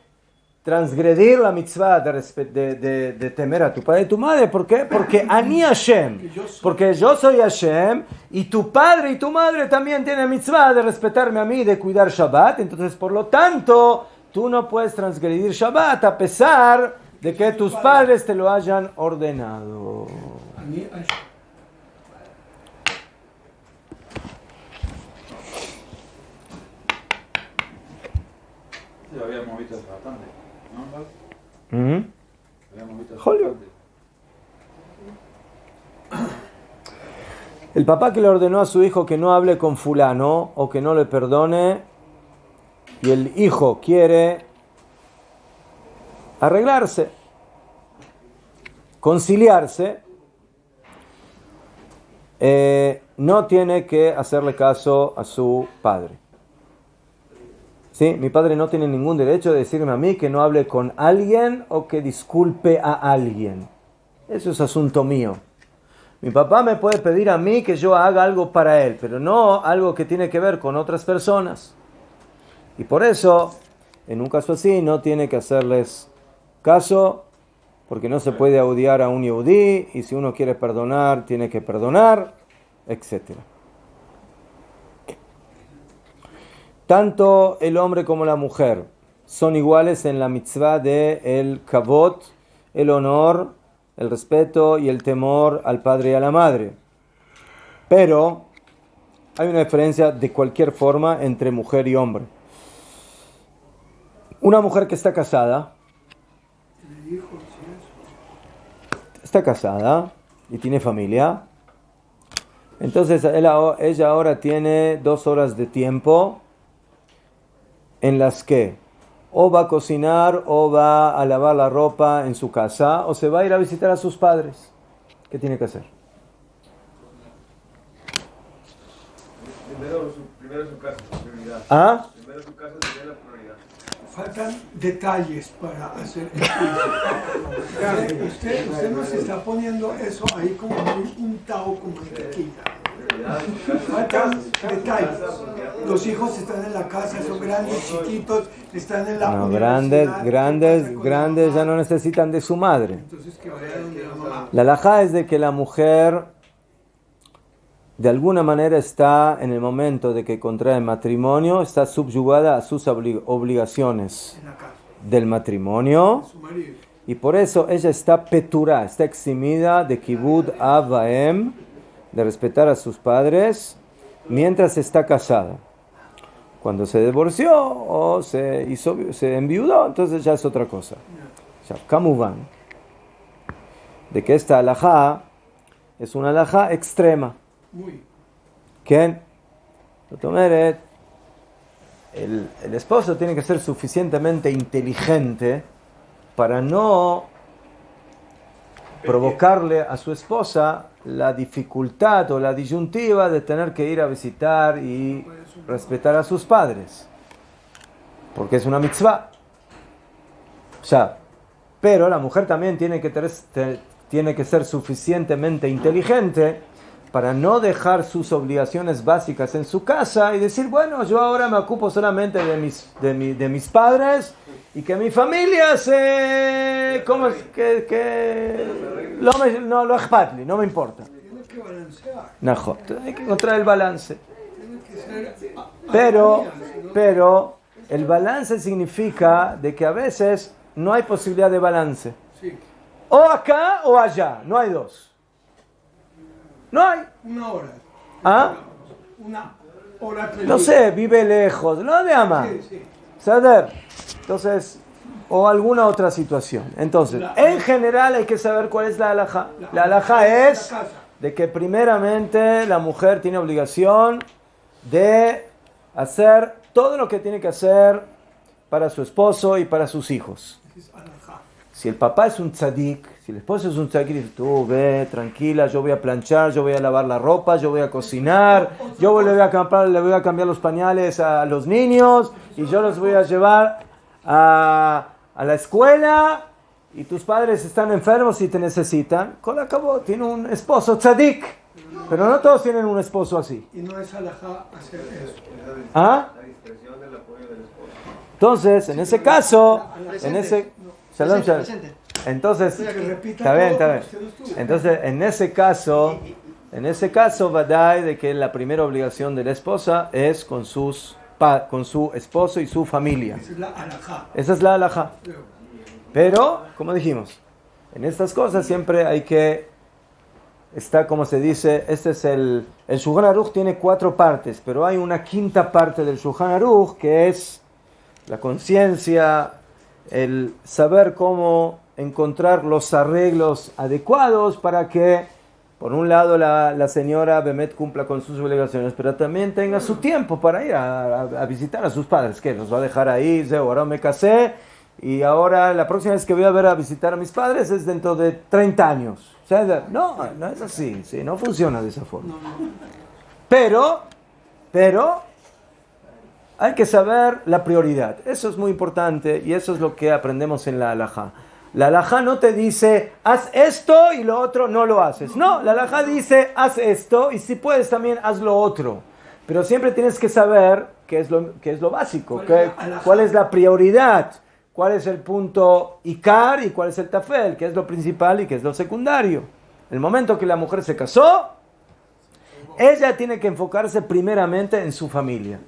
transgredir la mitzvah de temer a tu padre y tu madre. ¿Por qué? Porque Ani Hashem, porque yo soy Hashem y tu padre y tu madre también tienen mitzvah de respetarme a mí y de cuidar Shabbat. Entonces, por lo tanto, tú no puedes transgredir Shabbat a pesar de que tus padres te lo hayan ordenado. Ani Hashem. Lo habíamos visto bastante, ¿no? ¿Mm? Lo habíamos visto Julio. bastante. El papá que le ordenó a su hijo que no hable con fulano o que no le perdone, y el hijo quiere arreglarse, conciliarse, no tiene que hacerle caso a su padre. ¿Sí? Mi padre no tiene ningún derecho de decirme a mí que no hable con alguien o que disculpe a alguien. Eso es asunto mío. Mi papá me puede pedir a mí que yo haga algo para él, pero no algo que tiene que ver con otras personas. Y por eso, en un caso así, no tiene que hacerles caso, porque no se puede odiar a un yehudí, y si uno quiere perdonar, tiene que perdonar, etc. Tanto el hombre como la mujer son iguales en la mitzvah de el kavod, el honor, el respeto y el temor al padre y a la madre. Pero hay una diferencia de cualquier forma entre mujer y hombre. Una mujer que está casada, y tiene familia, entonces ella ahora tiene 2 horas de tiempo en las que o va a cocinar o va a lavar la ropa en su casa o se va a ir a visitar a sus padres. ¿Qué tiene que hacer? Primero su casa, prioridad. ¿Ah? Primero su casa sería la prioridad. Faltan detalles para hacer el juicio. Usted no se está poniendo eso ahí como muy untado con mantequilla. Faltan detalles. Los hijos están en la casa, son grandes, chiquitos, están en la No, universidad. grandes ya no necesitan de su madre. Entonces que vayan donde la mamá. La halajá es de que la mujer de alguna manera está en el momento de que contrae matrimonio, está subyugada a sus obligaciones En la casa, del matrimonio, su marido. y por eso ella está peturá, está eximida de kibud avaem, de respetar a sus padres, mientras está casada. Cuando se divorció o se enviudó, entonces ya es otra cosa. Ya, kamuvan, de que esta halajá es una halajá extrema. Muy. ¿Quién? El esposo tiene que ser suficientemente inteligente para no provocarle a su esposa la dificultad o la disyuntiva de tener que ir a visitar y respetar a sus padres, porque es una mitzvah. O sea, pero la mujer también tiene que ser suficientemente inteligente para no dejar sus obligaciones básicas en su casa y decir, bueno, yo ahora me ocupo solamente de mis padres y que mi familia se... ¿Cómo es? No me importa. Tiene que balancear. No, hay que encontrar el balance. Tiene que ser Pero el balance significa de que a veces no hay posibilidad de balance. Sí, O acá o allá, no hay dos. No hay. una hora. ¿Ah? Una hora. No sé, vive lejos, no de ama. Sí, sí. Saber. Entonces, o alguna otra situación. Entonces, en general hay que saber cuál es la halajá. La halajá es de que primeramente la mujer tiene obligación de hacer todo lo que tiene que hacer para su esposo y para sus hijos. Es alajá. Si el papá es un tzadik, si el esposo es un tzadik, tú ve, tranquila, yo voy a planchar, yo voy a lavar la ropa, yo voy a cocinar, yo le voy a cambiar los pañales a los niños y yo los voy a llevar a la escuela y tus padres están enfermos y te necesitan. Con acabó, tiene un esposo tzadik, pero no todos tienen un esposo así. Y no es alajá hacer eso. ¿Ah? La discreción del apoyo del esposo. Entonces, en ese caso, en ese... Shalom, shalom. Presente. Entonces, Que repita está bien, todo está lo que bien. usted estuvo. Entonces, en ese caso, vadai de que la primera obligación de la esposa es con su esposo y su familia. Esa es la alajá. Esa es la halajá. Pero, como dijimos, en estas cosas siempre hay que estar, como se dice, este es el Shulchan Aruch tiene 4 partes, pero hay una quinta parte del Shulchan Aruch que es la conciencia, el saber cómo encontrar los arreglos adecuados para que, por un lado, la señora Bemet cumpla con sus obligaciones, pero también tenga su tiempo para ir a visitar a sus padres. ¿Qué? ¿Los va a dejar ahí? Ahora me casé y ahora la próxima vez que voy a visitar a mis padres es dentro de 30 años. O sea, no es así, ¿sí? No funciona de esa forma. Pero hay que saber la prioridad. Eso es muy importante y eso es lo que aprendemos en la halajá. La halajá no te dice, haz esto y lo otro no lo haces. No, la halajá dice, haz esto y si puedes también haz lo otro. Pero siempre tienes que saber qué es lo básico, cuál es la prioridad, cuál es el punto ikar y cuál es el tafel, qué es lo principal y qué es lo secundario. El momento que la mujer se casó, ella tiene que enfocarse primeramente en su familia.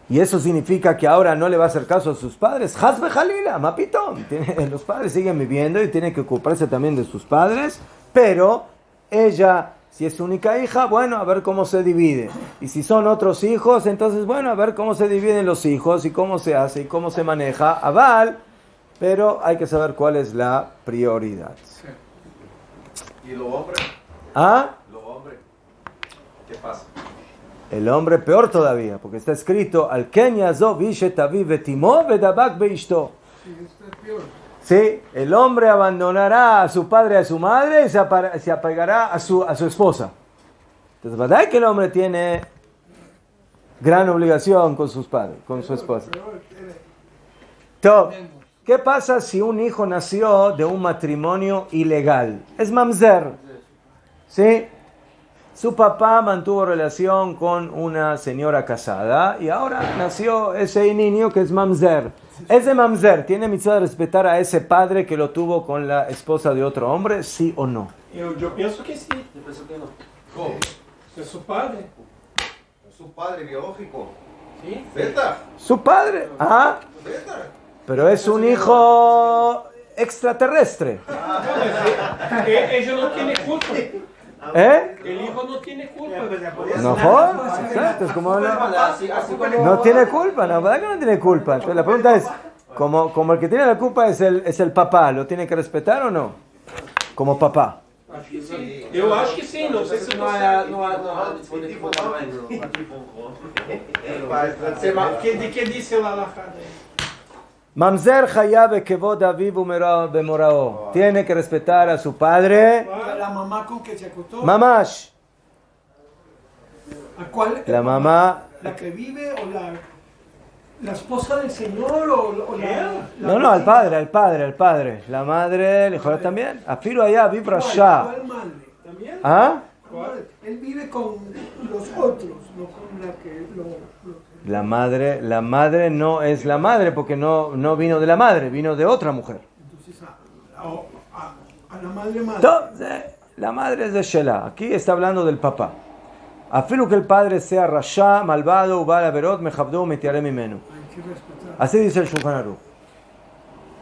Y eso significa que ahora no le va a hacer caso a sus padres. Hasbe Jalila, mapitón. Los padres siguen viviendo y tiene que ocuparse también de sus padres. Pero ella, si es única hija, bueno, a ver cómo se divide. Y si son otros hijos, entonces, bueno, a ver cómo se dividen los hijos y cómo se hace y cómo se maneja. Aval, pero hay que saber cuál es la prioridad. ¿Y los hombres? ¿Ah? Los hombres. ¿Qué pasa? El hombre peor todavía, porque está escrito al Kenyazo vishet aviv vetimo vedabak beishto. Sí, el hombre abandonará a su padre y a su madre y se apegará a su esposa. Entonces, ¿verdad que el hombre tiene gran obligación con sus padres, con su esposa? Entonces, ¿qué pasa si un hijo nació de un matrimonio ilegal? Es mamzer, ¿sí? Su papá mantuvo relación con una señora casada y ahora nació ese niño que es mamzer. ¿Ese mamzer tiene mitzvah de respetar a ese padre que lo tuvo con la esposa de otro hombre? ¿Sí o no? Yo pienso que sí. Yo pienso que no. ¿Cómo? Es su padre. Es su padre biológico. ¿Sí? ¿Beta? Su padre. Ah, ¿Beta? pero es un hijo extraterrestre. Ella no tiene culpa. ¿Eh? El hijo no tiene culpa. No jodas, exacto, es como no tiene culpa, la verdad que no tiene culpa. Entonces la pregunta es, como el que tiene la culpa es el papá, ¿lo tiene que respetar o no? Como papá. Eu acho que sim, não sei se Não você... há disponível De que disse lá na cara? Mamzer Hayabe Kevod Aviv Bemorao. Tiene que respetar a su padre. La mamá con que se acostó. Mamash. ¿A cuál? La mamá. ¿La que vive o la esposa del señor o la No, al padre. La madre, le joder también. Afiro allá, Aviv Rasha. ¿Cuál madre? ¿También? ¿Ah? Él vive con los otros, no con la que La madre no es la madre porque no vino de la madre, vino de otra mujer. Entonces a la madre. Entonces, la madre es de Shelah. Aquí está hablando del papá. Afilo que el padre sea rasha, malvado, ubal averot, mejabdu, metiare mimenu. Hay que respetar. Así dice el Shulchan Aruch.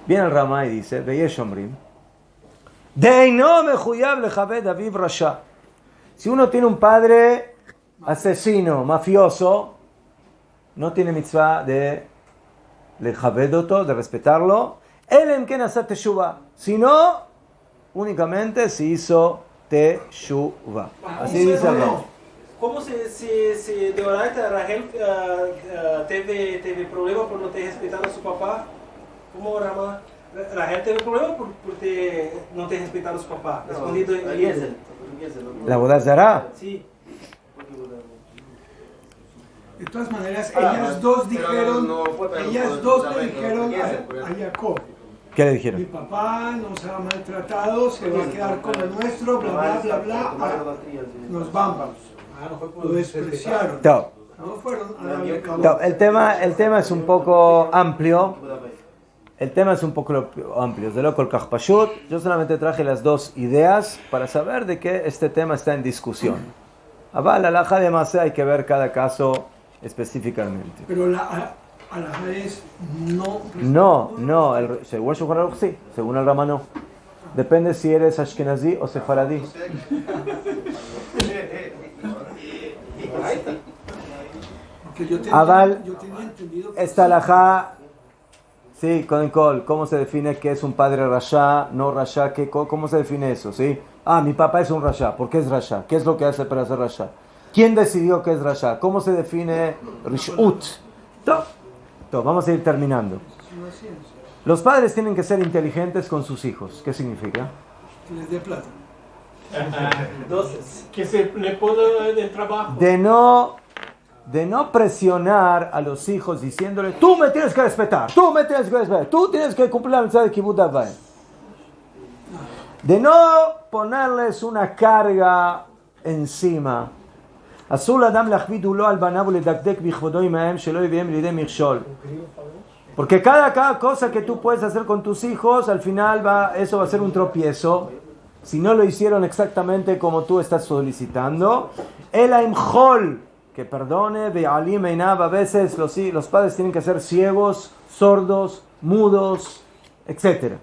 Viene el Ramá y dice, Veyesh Omrim, Deino mejuyab lechaved aviv rasha. Si uno tiene un padre asesino, mafioso, no tiene mitzvah de lejavedoto, de respetarlo, elem ken asat teshuva, sino únicamente se hizo teshuva. Así dice el Ramá. Como se de Oraita Rahel teve problema por no ter respeitado a su papá? Como Rahel teve problema por no ter respeitado a su papá? Escondido en Eliezer. La boda zará. Sí. De todas maneras, ellas dos dijeron le dijeron a Jacob. ¿Qué le Mi dijeron? papá nos ha maltratado, se va a quedar con el nuestro, bla, bla, bla, bla. Nos vamos. Lo despreciaron. No. No fueron a darle No, calor. el tema es un poco amplio. El tema es un poco amplio. De lo Kol Kach Pashut. Yo solamente traje las dos ideas para saber de que este tema está en discusión. La halajá de Masé hay que ver cada caso específicamente. Pero la halajá es no. No, según el Shulchan Aruch sí, según el Ramá no. Depende si eres ashkenazí o sefaradí. Pero yo Aval, tenía entendido que esta alajá, sí, con col, ¿cómo se define que es un padre rasha, no rasha? ¿Cómo se define eso? ¿Sí? Mi papá es un rasha. ¿Por qué es rasha? ¿Qué es lo que hace para ser rasha? ¿Quién decidió que es rasha? ¿Cómo se define rishut? Vamos a ir terminando. es una ciencia. Los padres tienen que ser inteligentes con sus hijos. ¿Qué significa? Que les dé plata. Entonces, que se le pone el trabajo. De no presionar a los hijos diciéndole, tú me tienes que respetar, tú tienes que cumplir la mensaje de Kibbutz Avai. De no ponerles una carga encima. Porque cada cosa que tú puedes hacer con tus hijos, al final eso va a ser un tropiezo. Si no lo hicieron exactamente como tú estás solicitando. El aimjol, que perdone, ve'alim einab, a veces los padres tienen que ser ciegos, sordos, mudos, etc.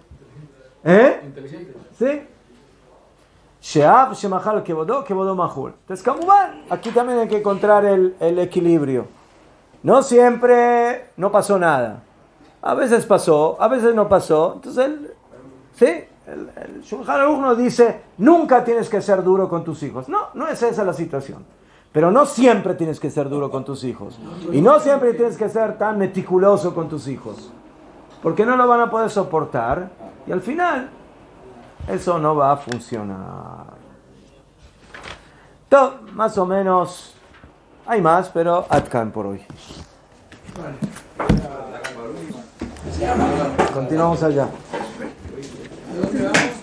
Inteligente. ¿Sí? Sheab, shemachal, kevodó mahul. Entonces, Kamuman, aquí también hay que encontrar el equilibrio. No siempre no pasó nada. A veces pasó, a veces no pasó. Entonces, el Shulchan Aruch nos dice, nunca tienes que ser duro con tus hijos. No es esa la situación. Pero no siempre tienes que ser duro con tus hijos. Y no siempre tienes que ser tan meticuloso con tus hijos. Porque no lo van a poder soportar. Y al final, eso no va a funcionar. Todo, más o menos, hay más, pero Atkan por hoy. Vale. Continuamos allá. ¿A dónde vamos?